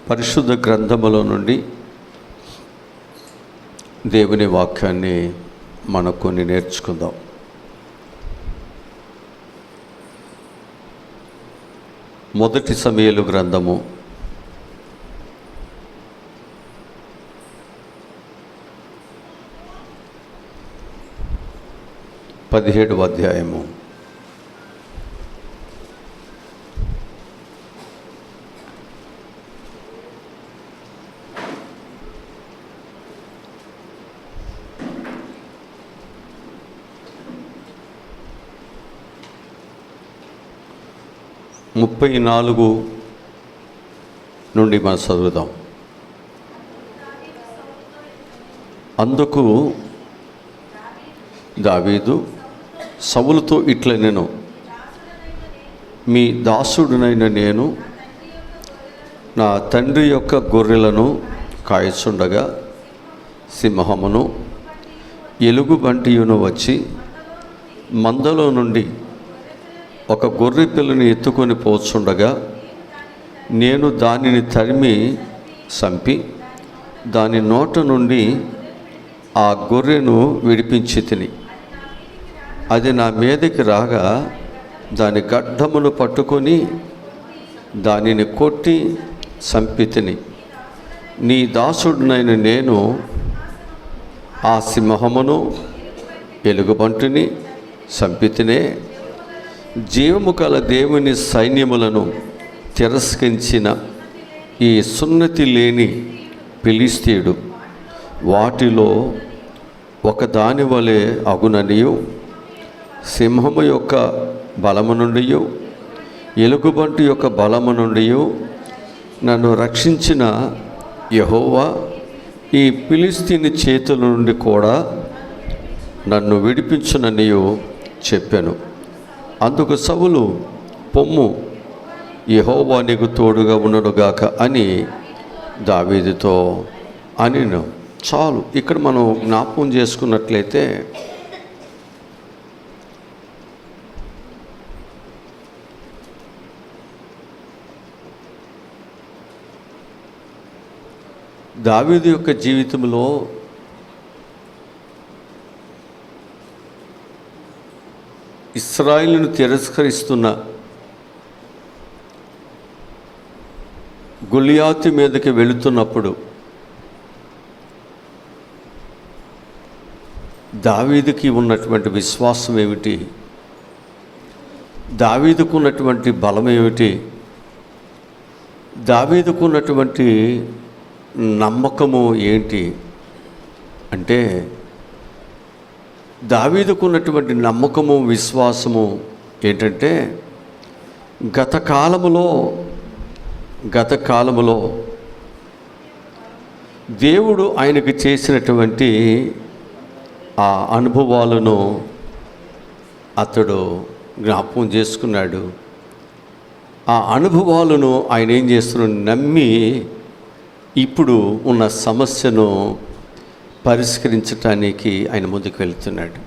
పరిశుద్ధ గ్రంథములో నుండి దేవుని వాక్యాన్ని మనం కొన్ని నేర్చుకుందాం. మొదటి సమూయేలు గ్రంథము 17వ అధ్యాయము. ముప్పై 34 నుండి మనం చదువుదాం. అందుకు దావీదు సౌలుతో ఇట్లనెను, మీ దాసుడునైన నేను నా తండ్రి యొక్క గొర్రెలను కాయచుండగా సింహమును ఎలుగుబంటియును వచ్చి మందలో నుండి ఒక గొర్రె పిల్లని ఎత్తుకొని పోచుండగా నేను దానిని తరిమి చంపి దాని నోట నుండి ఆ గొర్రెను విడిపించి తిని, అది నా మీదకి రాగా దాని గడ్డమును పట్టుకొని దానిని కొట్టి చంపి తిని, నీ దాసుడునైన నేను ఆ సింహమును ఎలుగుబంటిని చంపి తినే, జీవము గల దేవుని సైన్యములను తిరస్కరించిన ఈ సున్నతి లేని ఫిలిష్తీయుడు వాటిలో ఒక దాని వలె అగుననియు, సింహము యొక్క బలము నుండి ఎలుగుబంటి యొక్క బలము నుండి నన్ను రక్షించిన యెహోవా ఈ ఫిలిష్తీయుని చేతుల నుండి కూడా నన్ను విడిపించుననియు చెప్పాను. అందుకు సౌలు, పొమ్ము, యెహోవా నీకు తోడుగా ఉండడుగాక అని దావీదుతో అనిను. చాలు. ఇక్కడ మనం జ్ఞాపకం చేసుకున్నట్లయితే దావీదు యొక్క జీవితంలో ఇశ్రాయేలును తిరస్కరిస్తున్న గొలియాతు మీదకి వెళుతున్నప్పుడు దావీదుకి ఉన్నటువంటి విశ్వాసం ఏమిటి, దావీదుకు ఉన్నటువంటి బలం ఏమిటి, దావీదుకు ఉన్నటువంటి నమ్మకము ఏంటి అంటే, దావీదుకున్నటువంటి నమ్మకము విశ్వాసము ఏంటంటే, గత కాలములో దేవుడు ఆయనకు చేసినటువంటి ఆ అనుభవాలను అతడు జ్ఞాపకం చేసుకున్నాడు. ఆ అనుభవాలను ఆయన ఏం చేస్తున్నాడు, నమ్మి ఇప్పుడు ఉన్న సమస్యను పరిష్కరించటానికి ఆయన ముందుకు వెళ్తున్నాడు.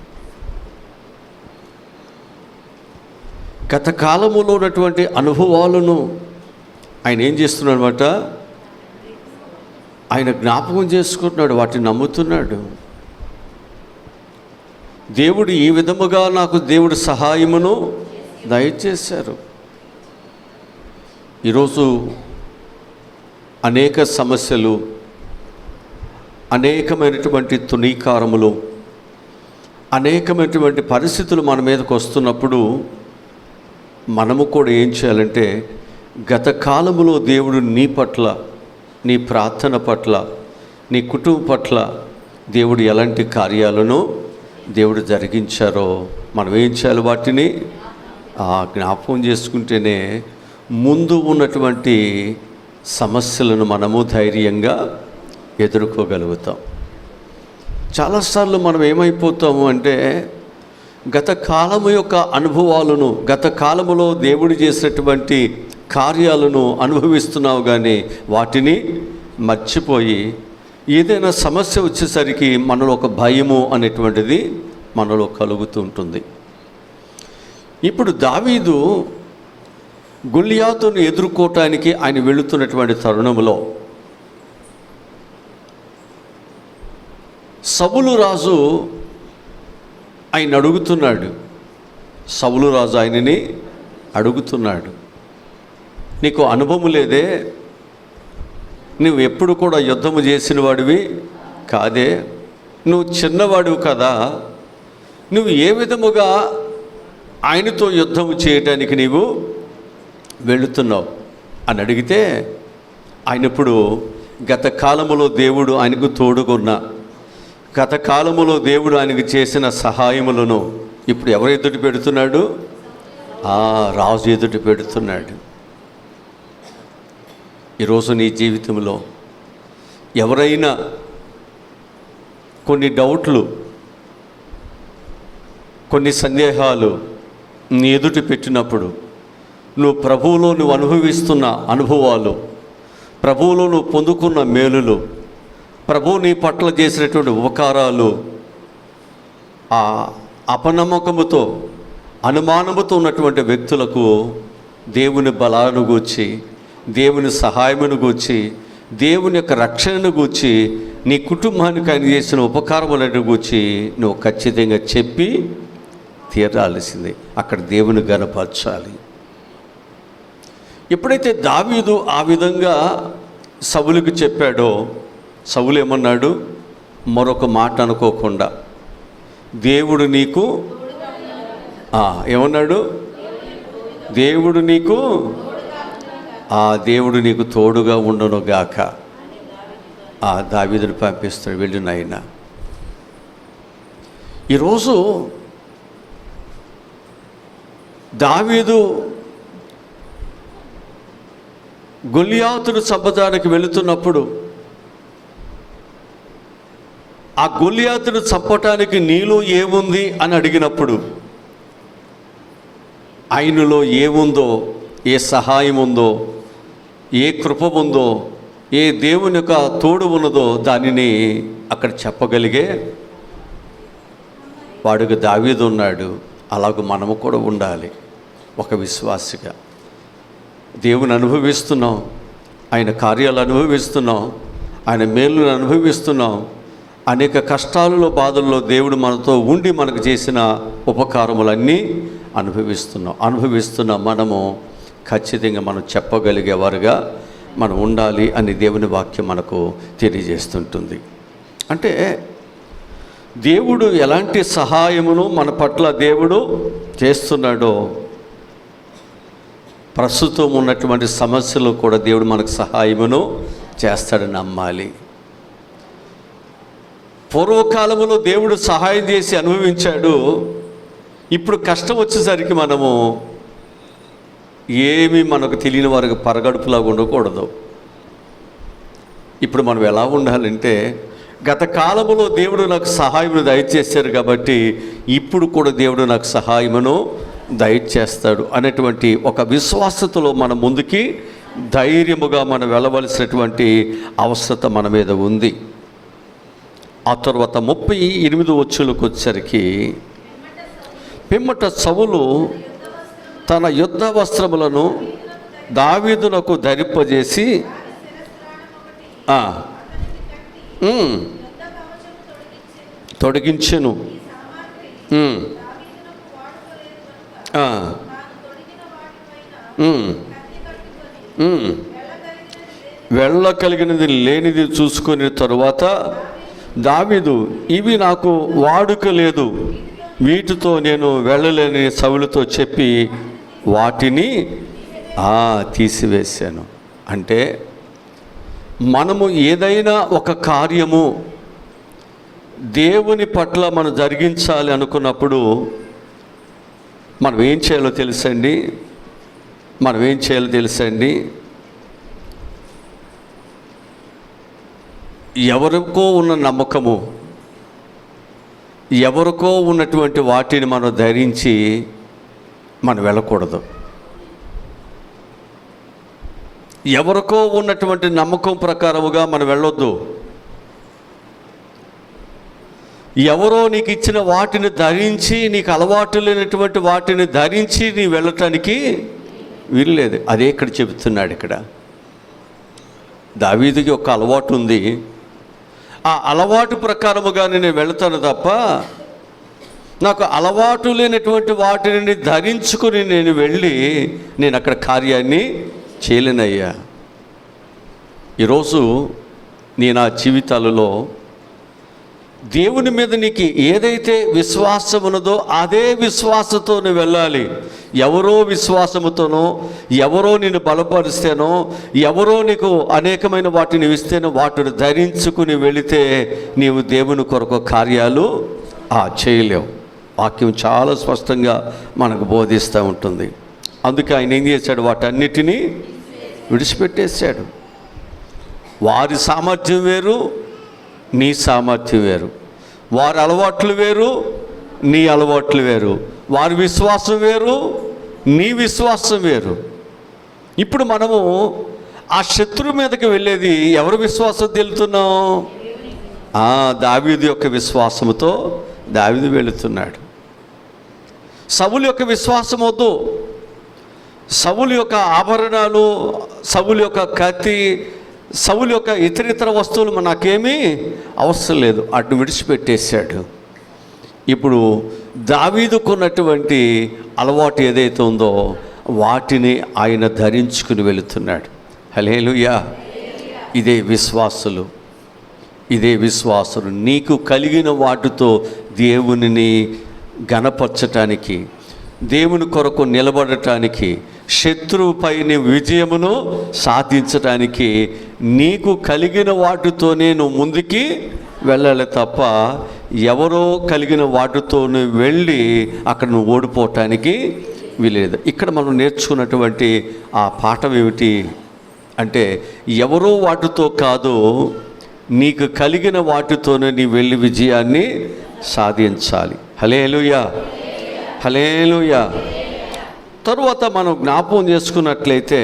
గత కాలములో ఉన్నటువంటి అనుభవాలను ఆయన ఏం చేస్తున్నాడు అన్నమాట, ఆయన జ్ఞాపకం చేసుకుంటున్నాడు, వాటిని నమ్ముతున్నాడు. దేవుడు ఈ విధముగా నాకు దేవుడు సహాయమును దయచేశారు. ఈరోజు అనేక సమస్యలు, అనేకమైనటువంటి తునీకారములు, అనేకమైనటువంటి పరిస్థితులు మన మీదకు వస్తున్నప్పుడు మనము కూడా ఏం చేయాలంటే, గత కాలములో దేవుడు నీ పట్ల, నీ ప్రార్థన పట్ల, నీ కుటుంబం పట్ల దేవుడు ఎలాంటి కార్యాలను దేవుడు జరిగించారో మనం ఏం చేయాలి, వాటిని జ్ఞాపకం చేసుకుంటేనే ముందు ఉన్నటువంటి సమస్యలను మనము ధైర్యంగా ఎదుర్కోగలుగుతాం. చాలాసార్లు మనం ఏమైపోతాము అంటే, గత కాలము యొక్క అనుభవాలను, గత కాలములో దేవుడు చేసినటువంటి కార్యాలను అనుభవిస్తున్నావు, కానీ వాటిని మర్చిపోయి ఏదైనా సమస్య వచ్చేసరికి మనలో ఒక భయము అనేటువంటిది మనలో కలుగుతూ ఉంటుంది. ఇప్పుడు దావీదు గొల్లియాతును ఎదుర్కోవటానికి ఆయన వెళుతున్నటువంటి తరుణంలో సౌలు రాజు ఆయన అడుగుతున్నాడు. సౌలు రాజు ఆయనని అడుగుతున్నాడు, నీకు అనుభవం లేదే, నువ్వు ఎప్పుడు కూడా యుద్ధము చేసిన వాడివి కాదే, నువ్వు చిన్నవాడివి కదా, నువ్వు ఏ విధముగా ఆయనతో యుద్ధము చేయటానికి నీవు వెళుతున్నావు అని అడిగితే, ఆయన ఇప్పుడు గత కాలములో దేవుడు ఆయనకు తోడుగున్న, గత కాలములో దేవుడు ఆయనకు చేసిన సహాయములను ఇప్పుడు ఎవరు ఎదుటి పెడుతున్నాడు? రాజు ఎదుటి పెడుతున్నాడు. ఈరోజు నీ జీవితంలో ఎవరైనా కొన్ని డౌట్లు, కొన్ని సందేహాలు నీ ఎదుటి పెట్టినప్పుడు, నువ్వు ప్రభువులో నువ్వు అనుభవిస్తున్న అనుభవాలు, ప్రభువులో నువ్వు పొందుకున్న మేలులు, ప్రభువు నీ పట్ల చేసినటువంటి ఉపకారాలు, ఆ అపనమ్మకముతో అనుమానముతో ఉన్నటువంటి వ్యక్తులకు దేవుని బలాన్ని గూర్చి, దేవుని సహాయమును గూర్చి, దేవుని యొక్క రక్షణను గూర్చి, నీ కుటుంబానికి ఆయన చేసిన ఉపకారములను గూర్చి నువ్వు ఖచ్చితంగా చెప్పి తీరాల్సిందే. అక్కడ దేవుని గనపరచాలి. ఎప్పుడైతే దావీదు ఆ విధంగా సౌలుకి చెప్పాడో, సౌలు ఏమన్నాడు? మరొక మాట అనుకోకుండా దేవుడు నీకు ఏమన్నాడు? దేవుడు నీకు దేవుడు నీకు తోడుగా ఉండును గాక. దావీదుని పంపిస్తాడు, వెళ్ళు నాయనా. ఈరోజు దావీదు గొల్లియాతును చంపడానికి వెళుతున్నప్పుడు, ఆ గొల్లియాతును చంపటానికి నీలో ఏముంది అని అడిగినప్పుడు, ఆయనలో ఏముందో, ఏ సహాయం ఉందో, ఏ కృప ఉందో, ఏ దేవుని యొక్క తోడు ఉన్నదో దానిని అక్కడ చెప్పగలిగే వాడుగా దావీదు ఉన్నాడు. అలాగ మనము కూడా ఉండాలి. ఒక విశ్వాసిగా దేవుని అనుభవిస్తున్నాం, ఆయన కార్యాలు అనుభవిస్తున్నాం, ఆయన మేలును అనుభవిస్తున్నాం. అనేక కష్టాలలో, బాధల్లో దేవుడు మనతో ఉండి మనకు చేసిన ఉపకారములన్నీ అనుభవిస్తున్నాం. మనము ఖచ్చితంగా మనం చెప్పగలిగేవారుగా మనం ఉండాలి అని దేవుని వాక్యం మనకు తెలియజేస్తుంటుంది. అంటే దేవుడు ఎలాంటి సహాయమును మన పట్ల దేవుడు చేస్తున్నాడో, ప్రస్తుతం ఉన్నటువంటి సమస్యలు కూడా దేవుడు మనకు సహాయమును చేస్తాడని నమ్మాలి. పూర్వకాలంలో దేవుడు సహాయం చేసి అనుభవించాడు. ఇప్పుడు కష్టం వచ్చేసరికి మనము ఏమీ మనకు తెలియని వారికి పరగడుపులాగా ఉండకూడదు. ఇప్పుడు మనం ఎలా ఉండాలంటే, గత కాలంలో దేవుడు నాకు సహాయమును దయచేశారు కాబట్టి ఇప్పుడు కూడా దేవుడు నాకు సహాయమును దయచేస్తాడు అనేటువంటి ఒక విశ్వాసతలో మన ముందుకి ధైర్యముగా మనం వెళ్ళవలసినటువంటి అవసరత మన మీద ఉంది. ఆ తర్వాత 38 వచ్చులకు వచ్చేసరికి, పిమ్మట సౌలు తన యుద్ధ వస్త్రములను దావీదునకు ధరింపజేసి తొడిగించెను. వెళ్ళ కలిగినది లేనిది చూసుకుని తరువాత దావీదు, ఇవి నాకు వాడుక లేదు, వీటితో నేను వెళ్ళలేని సౌలుతో చెప్పి వాటిని తీసివేశాను. అంటే మనము ఏదైనా ఒక కార్యము దేవుని పట్ల మనం జరిగించాలి అనుకున్నప్పుడు మనం ఏం చేయాలో తెలుసండి. ఎవరికో ఉన్న నమ్మకము, ఎవరికో ఉన్నటువంటి వాటిని మనం ధరించి మనం వెళ్ళకూడదు. ఎవరికో ఉన్నటువంటి నమ్మకం ప్రకారముగా మనం వెళ్ళొద్దు. ఎవరో నీకు ఇచ్చిన వాటిని ధరించి, నీకు అలవాటు లేనటువంటి వాటిని ధరించి నీ వెళ్ళటానికి వీల్లేదు. అదే ఇక్కడ చెబుతున్నాడు. ఇక్కడ దావీదుకి ఒక అలవాటు ఉంది. ఆ అలవాటు ప్రకారముగా నేను వెళతాను తప్ప నాకు అలవాటు లేనటువంటి వాటిని ధరించుకుని నేను వెళ్ళి నేను అక్కడ కార్యాన్ని చేయలేనయ్యా. ఈరోజు నేను ఆ జీవితాలలో దేవుని మీద నీకు ఏదైతే విశ్వాసం ఉన్నదో అదే విశ్వాసంతో నువ్వు వెళ్ళాలి. ఎవరో విశ్వాసముతోనో, ఎవరో నిన్ను బలపరిస్తేనో, ఎవరో నీకు అనేకమైన వాటిని ఇస్తేనో వాటిని ధరించుకుని వెళితే నీవు దేవుని కొరకు కార్యాలు చేయలేవు. వాక్యం చాలా స్పష్టంగా మనకు బోధిస్తూ ఉంటుంది. అందుకే ఆయన ఏం చేశాడు? వాటన్నిటినీ విడిచిపెట్టేశాడు. వారి సామర్థ్యం వేరు, నీ సామర్థ్యం వేరు. వారి అలవాట్లు వేరు, నీ అలవాట్లు వేరు. వారి విశ్వాసం వేరు, నీ విశ్వాసం వేరు. ఇప్పుడు మనము ఆ శత్రువు మీదకి వెళ్ళేది ఎవరి విశ్వాసం తెలుతున్నాం? దావీదు యొక్క విశ్వాసముతో దావీదు వెళుతున్నాడు. సౌలు యొక్క విశ్వాసం వద్దు. సౌలు యొక్క ఆభరణాలు, సౌలు యొక్క కత్తి, సౌలు యొక్క ఇతరితర వస్తువులు నాకేమీ అవసరం లేదు, అటు విడిచిపెట్టేశాడు. ఇప్పుడు దావీదుకున్నటువంటి అలవాటు ఏదైతే ఉందో వాటిని ఆయన ధరించుకుని వెళుతున్నాడు. హల్లెలూయా. ఇదే విశ్వాసులు, ఇదే విశ్వాసులు. నీకు కలిగిన వాటితో దేవునిని గణపరచటానికి, దేవుని కొరకు నిలబడటానికి, శత్రువుపైన విజయమును సాధించడానికి నీకు కలిగిన వాటితోనే నువ్వు ముందుకి వెళ్ళాలి తప్ప ఎవరో కలిగిన వాటితోనే వెళ్ళి అక్కడ నువ్వు ఓడిపోవటానికి వీలేదు. ఇక్కడ మనం నేర్చుకున్నటువంటి ఆ పాఠం ఏమిటి అంటే, ఎవరో వాటితో కాదు, నీకు కలిగిన వాటితోనే నీ వెళ్ళి విజయాన్ని సాధించాలి. హల్లెలూయా, హల్లెలూయా. తరువాత మనం జ్ఞాపకం చేసుకున్నట్లయితే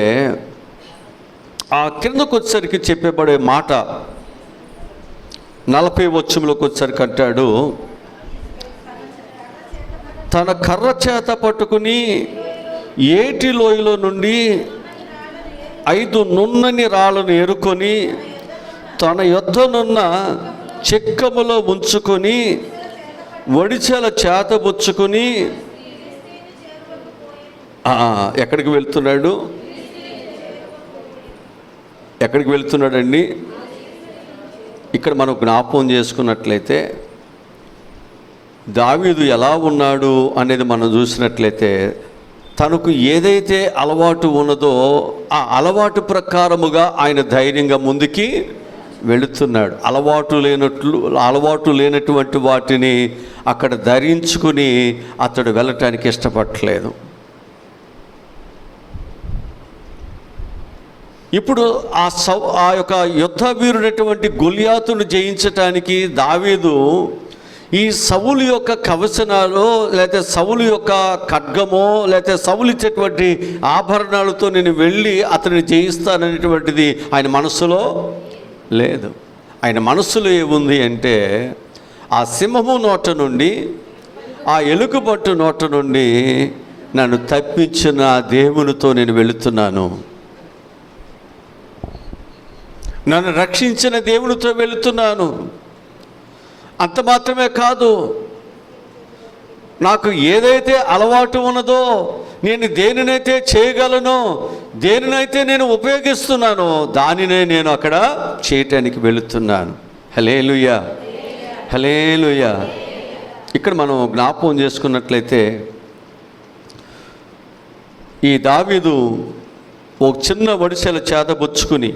ఆ కిందకు వచ్చేసరికి చెప్పబడే మాట 40 వచనంలోకి వచ్చేసరికి అంటాడు, తన కర్ర చేత పట్టుకుని ఏటి లోయలో నుండి 5 నున్నని రాళ్ళను ఏరుకొని తన యొద్దనున్న చెక్కములో ఉంచుకొని ఒడిచెల చేతబుచ్చుకొని ఎక్కడికి వెళ్తున్నాడు? ఎక్కడికి వెళ్తున్నాడండి? ఇక్కడ మనం జ్ఞాపకం చేసుకున్నట్లయితే దావీదు ఎలా ఉన్నాడు అనేది మనం చూసినట్లయితే తనకు ఏదైతే అలవాటు ఉన్నదో ఆ అలవాటు ప్రకారముగా ఆయన ధైర్యంగా ముందుకి వెళుతున్నాడు. అలవాటు లేనటువంటి వాటిని అక్కడ ధరించుకుని అతడు వెళ్ళటానికి ఇష్టపడట్లేదు. ఇప్పుడు ఆ యొక్క యుద్ధ వీరుడైనటువంటి గొలియాతును జయించటానికి దావీదు ఈ సౌలు యొక్క కవచనాలు, లేకపోతే సౌలు యొక్క ఖడ్గమో, లేకపోతే సౌలు ఇచ్చేటువంటి ఆభరణాలతో నేను వెళ్ళి అతన్ని జయిస్తాననేటువంటిది ఆయన మనస్సులో లేదు. ఆయన మనస్సులో ఏముంది అంటే, ఆ సింహము నోట నుండి, ఆ ఎలుగుబంటు నోట నుండి నన్ను తప్పించిన దేవునితో నేను వెళుతున్నాను, నన్ను రక్షించిన దేవునితో వెళుతున్నాను. అంత మాత్రమే కాదు, నాకు ఏదైతే అలవాటు ఉన్నదో, నేను దేనినైతే చేయగలనో, దేనినైతే నేను ఉపయోగిస్తున్నానో దానినే నేను అక్కడ చేయటానికి వెళుతున్నాను. హల్లెలూయా, హల్లెలూయా. ఇక్కడ మనం జ్ఞాపకం చేసుకున్నట్లయితే ఈ దావీదు ఒక చిన్న ఒడిసెల చేతబుచ్చుకుని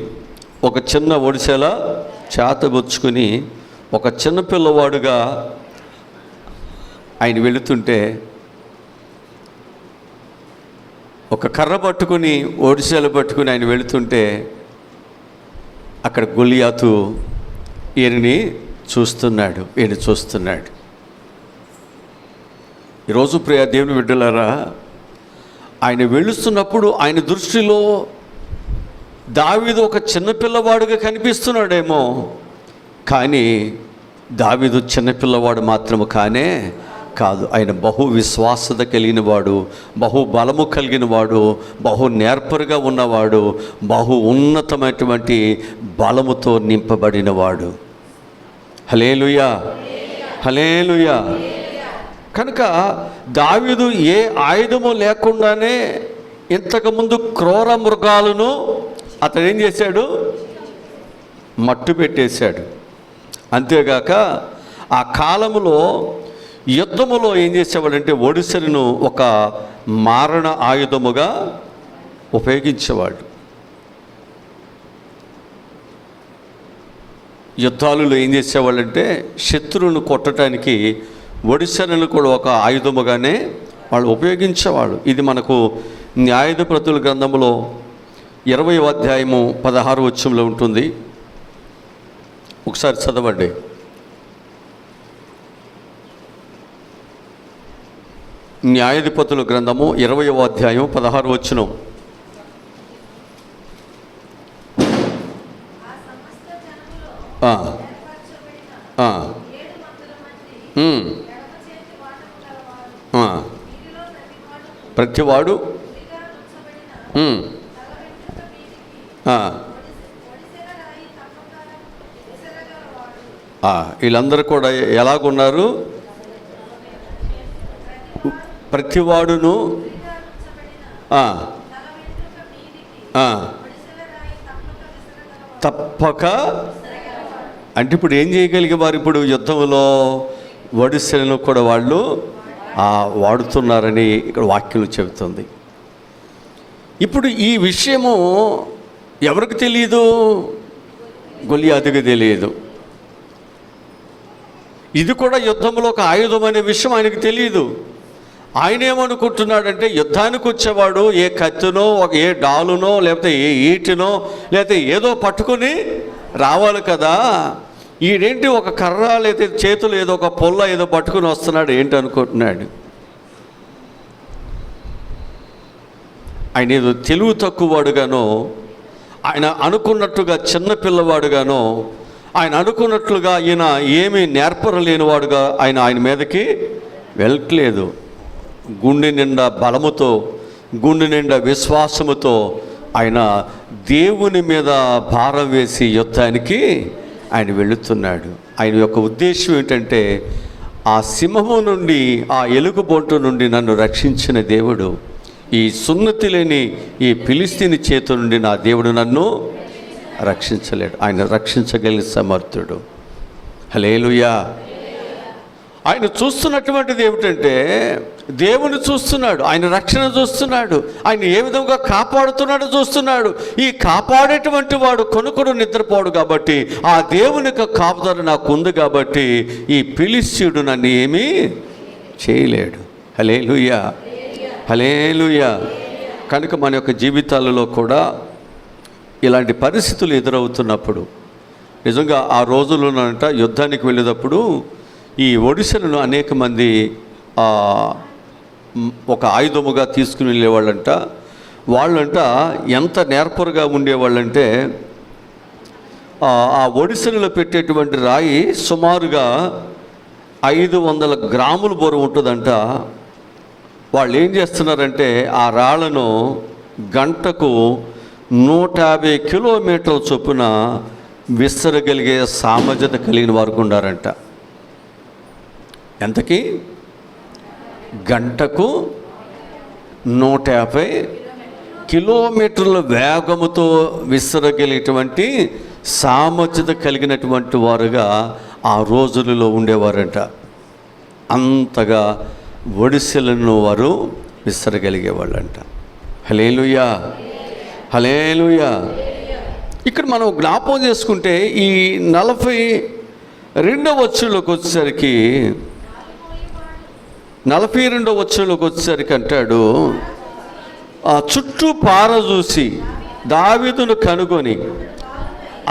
ఒక చిన్న పిల్లవాడుగా ఆయన వెళుతుంటే, ఒక కర్ర పట్టుకుని ఒడిసెలు పట్టుకుని ఆయన వెళుతుంటే అక్కడ గొలియాతు ఈయనని చూస్తున్నాడు. ఈరోజు ప్రియ దేవుని బిడ్డలారా, ఆయన వెళుతున్నప్పుడు ఆయన దృష్టిలో దావీదు ఒక చిన్నపిల్లవాడుగా కనిపిస్తున్నాడేమో, కానీ దావీదు చిన్నపిల్లవాడు మాత్రము కానే కాదు. ఆయన బహు విశ్వాసత కలిగిన వాడు, బహు బలము కలిగిన వాడు, బహు నేర్పరుగా ఉన్నవాడు, బహు ఉన్నతమైనటువంటి బలముతో నింపబడినవాడు. హల్లెలూయా, హల్లెలూయా. కనుక దావీదు ఏ ఆయుధము లేకుండానే ఇంతకుముందు క్రూర మృగాలను అతడు ఏం చేశాడు? మట్టు పెట్టేశాడు. అంతేగాక ఆ కాలములో యుద్ధములో ఏం చేసేవాడంటే ఒడిసెలను ఒక మారణ ఆయుధముగా ఉపయోగించేవాడు. యుద్ధాలలో ఏం చేసేవాళ్ళంటే శత్రువును కొట్టడానికి ఒడిసెలను కూడా ఒక ఆయుధముగానే వాళ్ళు ఉపయోగించేవాళ్ళు. ఇది మనకు న్యాయాధిపతుల గ్రంథంలో 20వ అధ్యాయము 16వ వచనంలో ఉంటుంది. ఒకసారి చదవండి. న్యాయాధిపతుల గ్రంథము 20వ అధ్యాయం 16వ వచనం. ప్రతివాడు వీళ్ళందరూ కూడా ఎలాగున్నారు? ప్రతివాడును తప్పక. అంటే ఇప్పుడు ఏం చేయగలిగేవారు? ఇప్పుడు యుద్ధంలో ఒడిసెలను కూడా వాళ్ళు వాడుతున్నారని ఇక్కడ వాక్యం చెబుతుంది. ఇప్పుడు ఈ విషయము ఎవరికి తెలియదు? గొలియాతుకి తెలియదు. ఇది కూడా యుద్ధంలో ఒక ఆయుధం అనే విషయం ఆయనకు తెలియదు. ఆయన ఏమనుకుంటున్నాడంటే యుద్ధానికి వచ్చేవాడు ఏ కత్తినో, ఏ డాలునో, లేకపోతే ఏ ఈటినో, లేకపోతే ఏదో పట్టుకొని రావాలి కదా. ఈడేంటి ఒక కర్ర లేకపోతే చేతులు ఏదో ఒక పొల్ల ఏదో పట్టుకుని వస్తున్నాడు ఏంటి అనుకుంటున్నాడు. ఆయన ఏదో తెలివి తక్కువవాడుగానో, ఆయన అనుకున్నట్టుగా చిన్నపిల్లవాడుగానో, ఆయన అనుకున్నట్లుగా ఈయన ఏమీ నేర్పరలేనివాడుగా ఆయన మీదకి వెళ్ళట్లేదు. గుండె నిండా బలముతో, గుండె నిండా విశ్వాసముతో ఆయన దేవుని మీద భారం వేసి యుద్ధానికి ఆయన వెళుతున్నాడు. ఆయన యొక్క ఉద్దేశం ఏంటంటే ఆ సింహము నుండి, ఆ ఎలుగుబొంటు నుండి నన్ను రక్షించిన దేవుడు, ఈ సున్నతి లేని ఈ ఫిలిస్తీని చేతి నుండి నా దేవుడు నన్ను రక్షించలేడు. ఆయన రక్షించగలిగిన సమర్థుడు. హల్లెలూయా. ఆయన చూస్తున్నటువంటిది ఏమిటంటే దేవుని చూస్తున్నాడు, ఆయన రక్షణ చూస్తున్నాడు, ఆయన ఏ విధంగా కాపాడుతున్నాడో చూస్తున్నాడు. ఈ కాపాడేటువంటి వాడు కొనుకొడు నిద్రపోడు కాబట్టి ఆ దేవుని యొక్క కాపుదల నాకు ఉంది కాబట్టి ఈ ఫిలిష్తీయుడు నన్ను ఏమీ చేయలేడు. హల్లెలూయా, హల్లెలూయా. కనుక మన యొక్క జీవితాలలో కూడా ఇలాంటి పరిస్థితులు ఎదురవుతున్నప్పుడు నిజంగా ఆ రోజుల్లోనంట యుద్ధానికి వెళ్ళేటప్పుడు ఈ ఒడిసెలను అనేక మంది ఒక ఆయుధముగా తీసుకుని వెళ్ళేవాళ్ళంట. వాళ్ళంట ఎంత నేర్పరుగా ఉండేవాళ్ళంటే ఆ ఒడిసెలలో పెట్టేటువంటి రాయి సుమారుగా 500 గ్రాముల బరువు ఉంటుందంట. వాళ్ళు ఏం చేస్తున్నారంటే ఆ రాళ్లను గంటకు 150 కిలోమీటర్ల చొప్పున విసరగలిగే సామర్థ్యత కలిగిన వారు ఉన్నారంట. ఎంతకి? గంటకు 150 కిలోమీటర్ల వేగముతో విసరగలిగేటువంటి సామర్థ్యత కలిగినటువంటి వారుగా ఆ రోజులలో ఉండేవారంట. అంతగా ఒడిసెలను వారు విసరగలిగేవాళ్ళంట. హల్లెలూయా, హల్లెలూయా. ఇక్కడ మనం జ్ఞాపకం చేసుకుంటే ఈ 42వ వచనంలోకి వచ్చేసరికి 42వ వచనంలోకి వచ్చేసరికి అంటాడు, ఆ చుట్టూ పార చూసి దావీదును కనుగొని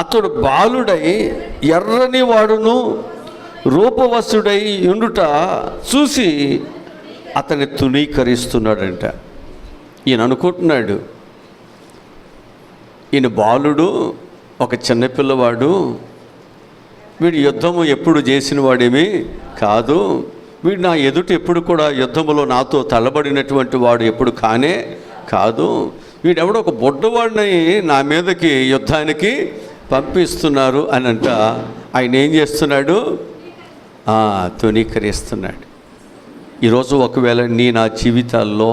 అతడు బాలుడై ఎర్రని వాడును రూపవసుడై ఉండుట చూసి అతన్ని తునీకరిస్తున్నాడంట. ఈయన అనుకుంటున్నాడు, ఈయన బాలుడు, ఒక చిన్నపిల్లవాడు, వీడు యుద్ధము ఎప్పుడు చేసిన వాడేమీ కాదు, వీడు నా ఎదుట ఎప్పుడు కూడా యుద్ధములో నాతో తలబడినటువంటి వాడు ఎప్పుడు కానే కాదు. వీడెవడో ఒక బొడ్డవాడిని నా మీదకి యుద్ధానికి పంపిస్తున్నారు అని అంట. ఆయన ఏం చేస్తున్నాడు? తునీకరిస్తున్నాడు. ఈరోజు ఒకవేళ నా జీవితాల్లో,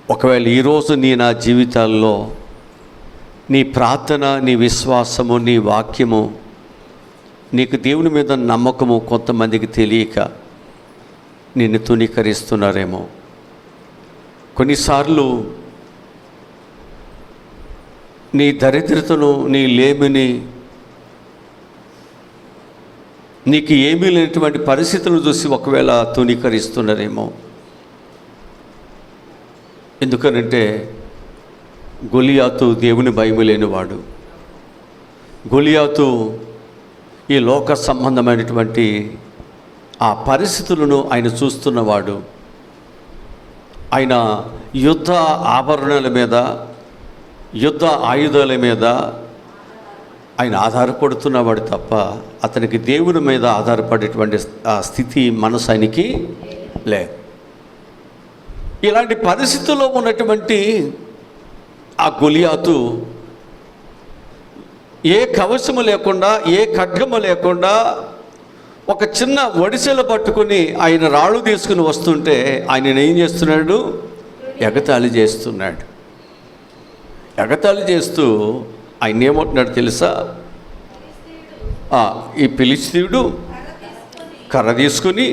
ఒకవేళ ఈరోజు నా జీవితాల్లో నీ ప్రార్థన, నీ విశ్వాసము, నీ వాక్యము, నీకు దేవుని మీద నమ్మకము కొంతమందికి తెలియక నిన్ను తునీకరిస్తున్నారేమో. కొన్నిసార్లు నీ దరిద్రతను, నీ లేమిని, నీకు ఏమీ లేనటువంటి పరిస్థితులను చూసి ఒకవేళ తునీకరిస్తున్నారేమో. ఎందుకనంటే గొలియాతు దేవుని భయము లేనివాడు. గొలియాతు ఈ లోక సంబంధమైనటువంటి ఆ పరిస్థితులను ఆయన చూస్తున్నవాడు. ఆయన యుద్ధ ఆభరణాల మీద, యుద్ధ ఆయుధాల మీద ఆయన ఆధారపడుతున్నవాడు తప్ప అతనికి దేవుని మీద ఆధారపడేటువంటి ఆ స్థితి, మనసు ఆయనకి లేదు. ఇలాంటి పరిస్థితుల్లో ఉన్నటువంటి ఆ గొలియాతు ఏ కవచము లేకుండా, ఏ ఖడ్గము లేకుండా ఒక చిన్న ఒడిసెలు పట్టుకుని ఆయన రాళ్ళు తీసుకుని వస్తుంటే ఆయన ఏం చేస్తున్నాడు? ఎగతాళి చేస్తున్నాడు. ఎగతాళి చేస్తూ ఆయన ఏమంటున్నాడు తెలుసా? ఈ ఫిలిష్తీయుడు కర్ర తీసుకుని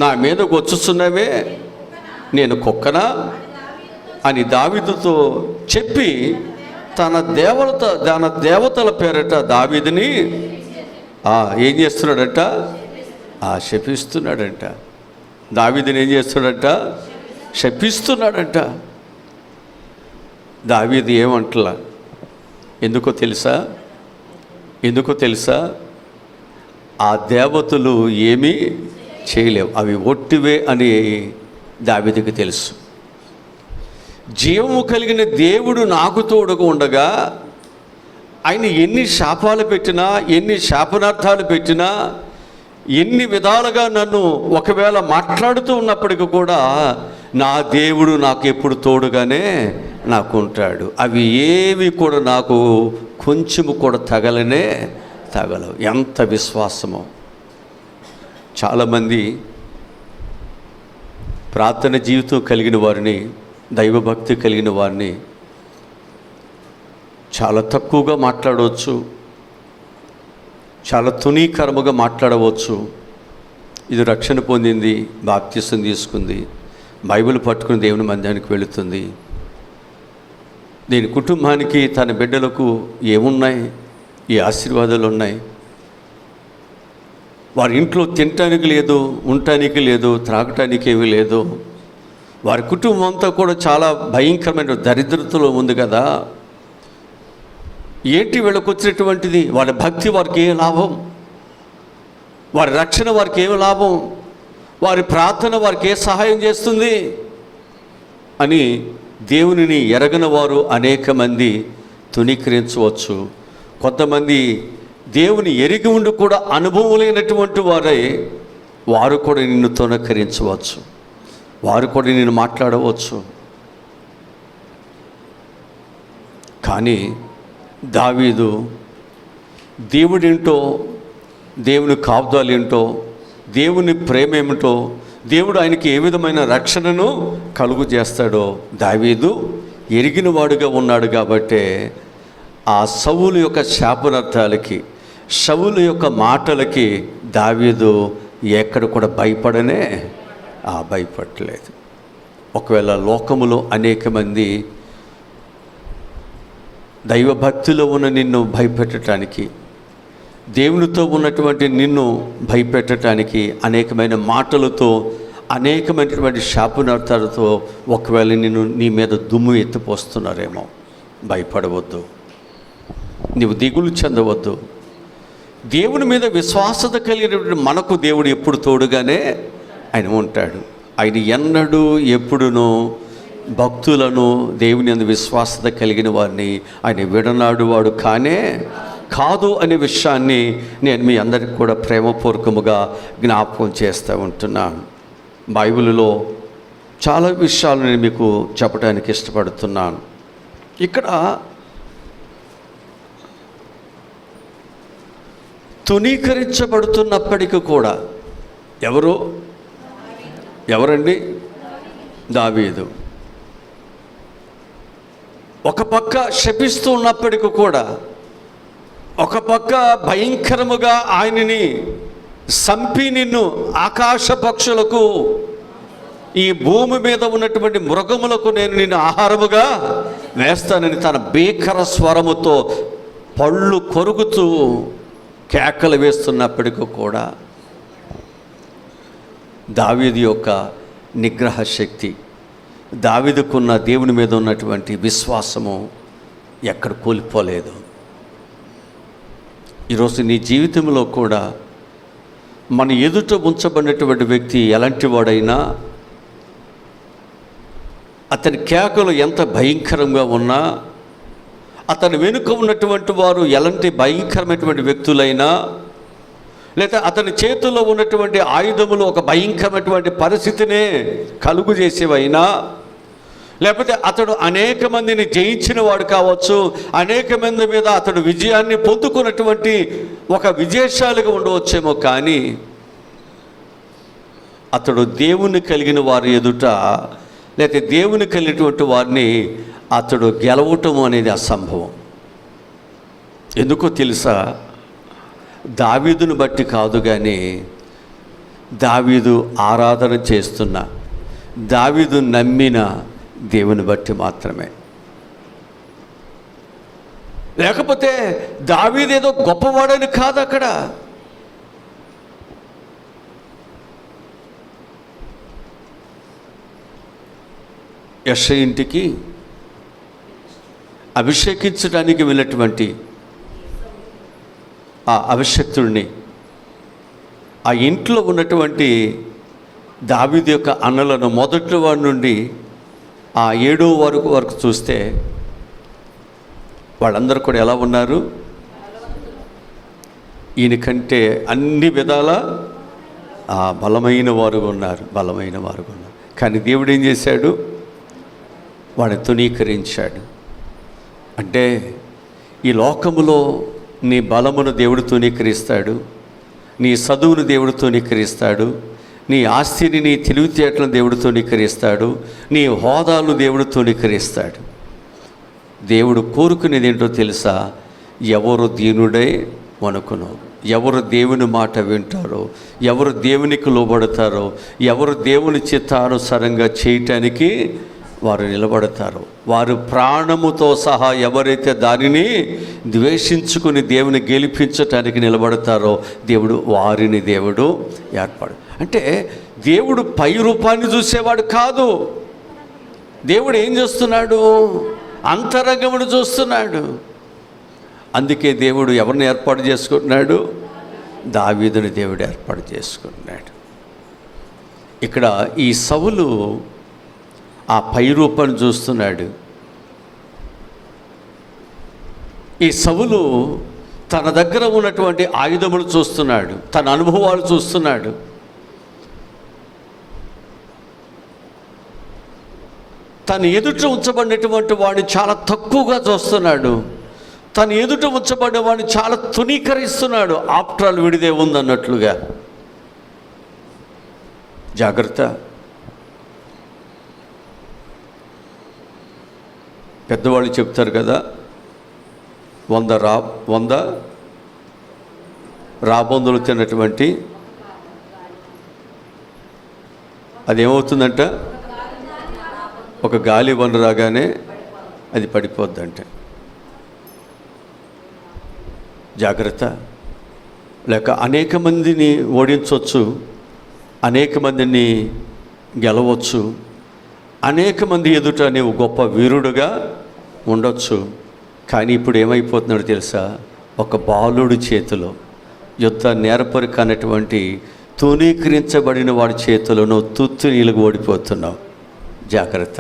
నా మీదకు వచ్చుచున్నవే, నేను కుక్కనా అని దావీదుతో చెప్పి తన దేవతల పేరట దావీదుని ఏం చేస్తున్నాడంట? శపిస్తున్నాడంట. దావీదుని ఏం చేస్తున్నాడంట? శపిస్తున్నాడంట. దావీదు ఏమంటలా? ఎందుకో తెలుసా? ఆ దేవతలు ఏమీ చేయలేవు, అవి ఒట్టివే అని దావీదుకి తెలుసు. జీవము కలిగిన దేవుడు నాకు తోడుగా ఉండగా ఆయన ఎన్ని శాపాలు పెట్టినా, ఎన్ని శాపనార్థాలు పెట్టినా, ఎన్ని విధాలుగా నన్ను ఒకవేళ మాట్లాడుతూ ఉన్నప్పటికీ కూడా నా దేవుడు నాకు ఎప్పుడు తోడుగానే నాకు ఉంటాడు. అవి ఏవి కూడా నాకు కొంచెము కూడా తగలవు. ఎంత విశ్వాసమో! చాలామంది ప్రార్థన జీవితం కలిగిన వారిని, దైవభక్తి కలిగిన వారిని చాలా తక్కువగా మాట్లాడవచ్చు, చాలా తునీకరముగా మాట్లాడవచ్చు. ఇది రక్షణ పొందింది, బాప్తిసం తీసుకుంది, బైబిల్ పట్టుకుని దేవుని మందిరానికి వెళుతుంది. దీని కుటుంబానికి, తన బిడ్డలకు ఏమున్నాయి? ఏ ఆశీర్వాదాలు ఉన్నాయి? వారి ఇంట్లో తినటానికి లేదు, ఉండటానికి లేదు, త్రాగటానికి ఏమీ లేదు. వారి కుటుంబం అంతా కూడా చాలా భయంకరమైన దరిద్రతలో ఉంది కదా. ఏంటి వీళ్ళకి వచ్చినటువంటిది? వారి భక్తి వారికి ఏ లాభం? వారి రక్షణ వారికి ఏమి లాభం? వారి ప్రార్థన వారికి ఏ సహాయం చేస్తుంది అని దేవునిని ఎరగని వారు అనేక మంది తునీకరించవచ్చు. కొంతమంది దేవుని ఎరిగి ఉండి కూడా అనుభవం లేనటువంటి వారు కూడా నిన్ను తునీకరించవచ్చు, వారు కూడా నిన్ను మాట్లాడవచ్చు. కానీ దావీదు దేవుడేంటో, దేవుని కాపుదల ఏంటో, దేవుని ప్రేమ ఏమిటో, దేవుడు ఆయనకి ఏ విధమైన రక్షణను కలుగు చేస్తాడో దావీదు ఎరిగిన వాడుగా ఉన్నాడు. కాబట్టే ఆ సౌలు యొక్క శాపనార్థాలకి, సౌలు యొక్క మాటలకి దావీదు ఎక్కడ కూడా భయపడలేదు. ఒకవేళ లోకములో అనేక మంది దైవభక్తిలో ఉన్న నిన్ను భయపెట్టడానికి, దేవునితో ఉన్నటువంటి నిన్ను భయపెట్టడానికి అనేకమైన మాటలతో, అనేకమైనటువంటి శాపనార్థాలతో ఒకవేళ నీ మీద దుమ్ము ఎత్తిపోస్తున్నారేమో. భయపడవద్దు, నీవు దిగులు చెందవద్దు. దేవుని మీద విశ్వాసత కలిగినటువంటి మనకు దేవుడు ఎప్పుడు తోడుగానే ఆయన ఉంటాడు. ఆయన ఎన్నడూ ఎప్పుడునూ భక్తులను, దేవుని యందు విశ్వాసత కలిగిన వారిని ఆయన విడనాడు వాడు కాదు అనే విషయాన్ని నేను మీ అందరికీ కూడా ప్రేమపూర్వకముగా జ్ఞాపకం చేస్తూ ఉంటున్నాను. బైబిల్లో చాలా విషయాలు నేను మీకు చెప్పడానికి ఇష్టపడుతున్నాను. ఇక్కడ తునీకరించబడుతున్నప్పటికీ కూడా ఎవరండి? దావీదు. ఒక పక్క శపిస్తూ ఉన్నప్పటికీ కూడా, ఒక పక్క భయంకరముగా ఆయనని సంపి నిన్ను ఆకాశ పక్షులకు, ఈ భూమి మీద ఉన్నటువంటి మృగములకు నేను నిన్ను ఆహారముగా వేస్తానని తన భీకర స్వరముతో పళ్ళు కొరుకుతూ కేకలు వేస్తున్నప్పటికీ కూడా దావీదు యొక్క నిగ్రహ శక్తి, దావీదుకున్న దేవుని మీద ఉన్నటువంటి విశ్వాసము ఎక్కడ కోల్పోలేదు. ఈరోజు నీ జీవితంలో కూడా మన ఎదుట ఉంచబడినటువంటి వ్యక్తి ఎలాంటి వాడైనా, అతని కేకలు ఎంత భయంకరంగా ఉన్నా, అతని వెనుక ఉన్నటువంటి వారు ఎలాంటి భయంకరమైనటువంటి వ్యక్తులైనా, లేదా అతని చేతుల్లో ఉన్నటువంటి ఆయుధములు ఒక భయంకరమైనటువంటి పరిస్థితినే కలుగు చేసేవైనా, లేకపోతే అతడు అనేక మందిని జయించిన వాడు కావచ్చు, అనేక మంది మీద అతడు విజయాన్ని పొందుకున్నటువంటి ఒక విజయశాలిగా ఉండవచ్చేమో, కానీ అతడు దేవుని కలిగిన వారి ఎదుట, లేకపోతే దేవుని కలిగినటువంటి వారిని అతడు గెలవటం అనేది అసంభవం. ఎందుకో తెలుసా? దావీదును బట్టి కాదు, కానీ దావీదు ఆరాధన చేస్తున్న, దావీదు నమ్మిన దేవుని బట్టి మాత్రమే. లేకపోతే దావీదు ఏదో గొప్పవాడని కాదు. అక్కడ యెషయా ఇంటికి అభిషేకించడానికి వెళ్ళినటువంటి ఆ అభిషక్తుడిని, ఆ ఇంట్లో ఉన్నటువంటి దావీదు యొక్క అన్నలను మొదటి వాడి నుండి ఆ 7వ వరకు చూస్తే వాళ్ళందరూ కూడా ఎలా ఉన్నారు? ఈయనకంటే అన్ని విధాల బలమైన వారుగా ఉన్నారు. కానీ దేవుడు ఏం చేశాడు? వాడిని తునీకరించాడు. అంటే ఈ లోకములో నీ బలమును దేవుడు తునీకరిస్తాడు, నీ చదువును దేవుడు తునీకరిస్తాడు, నీ ఆస్తిని, నీ తెలివితేటలను దేవుడు తునీకరిస్తాడు, నీ హోదాలను దేవుడు తునీకరిస్తాడు. దేవుడు కోరుకునేది ఏంటో తెలుసా? ఎవరు దీనుడై వణుకును, ఎవరు దేవుని మాట వింటారో, ఎవరు దేవునికి లోబడతారో, ఎవరు దేవుని చిత్తానుసారంగా చేయటానికి వారు నిలబడతారు. వారు ప్రాణముతో సహా ఎవరైతే దానిని ద్వేషించుకుని దేవుని గెలిపించటానికి నిలబడతారో వారిని దేవుడు ఏర్పాడు. అంటే దేవుడు పై రూపాన్ని చూసేవాడు కాదు. దేవుడు ఏం చేస్తున్నాడు? అంతరంగమును చూస్తున్నాడు. అందుకే దేవుడు ఎవరిని ఏర్పాటు చేసుకుంటున్నాడు? దావీదుని దేవుడు ఏర్పాటు చేసుకుంటున్నాడు. ఇక్కడ ఈ సౌలు ఆ పై రూపాన్ని చూస్తున్నాడు. ఈ సౌలు తన దగ్గర ఉన్నటువంటి ఆయుధములు చూస్తున్నాడు, తన అనుభవాలు చూస్తున్నాడు. తన ఎదుట ఉంచబడినటువంటి వాడిని చాలా తక్కువగా చూస్తున్నాడు. తన ఎదుట ఉంచబడిన వాడిని చాలా తునీకరిస్తున్నాడు. After all విడిదే ఉందన్నట్లుగా. జాగ్రత్త. పెద్దవాళ్ళు చెప్తారు కదా, 100 రాబందులు తిన్నటువంటి అదేమవుతుందంట? ఒక గాలి వన రాగానే అది పడిపోద్దంట. జాగ్రత్త. లేక అనేక మందిని ఓడించవచ్చు, అనేక మందిని గెలవచ్చు, అనేక మంది ఎదుట నీవు గొప్ప వీరుడుగా ఉండొచ్చు. కానీ ఇప్పుడు ఏమైపోతున్నాడో తెలుసా? ఒక బాలుడి చేతిలో, యుద్ధ నేర్పరి కానటువంటి తునీకరించబడిన వాడి చేతిలో నువ్వు తుత్తు నీళ్ళకు ఓడిపోతున్నావు. జాగ్రత్త.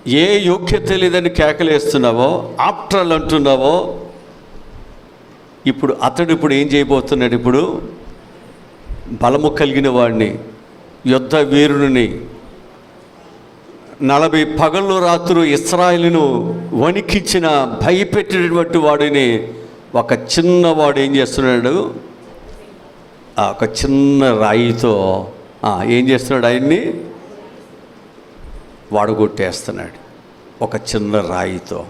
ఏ యోగ్యత లేదని కేకలేస్తున్నావో, ఆఫ్టర్ ఆల్ అంటున్నావో, ఇప్పుడు ఏం చేయబోతున్నాడు? ఇప్పుడు బలము కలిగిన వాడిని, యుద్ధ వీరుని, 40 పగళ్ళు రాత్రులు ఇశ్రాయేలును వణికించిన భయపెట్టినటువంటి వాడిని ఒక చిన్నవాడు ఏం చేస్తున్నాడు? ఒక చిన్న రాయితో ఏం చేస్తున్నాడు? ఆయన్ని వాడగొట్టేస్తున్నాడు ఒక చిన్న రాయితో.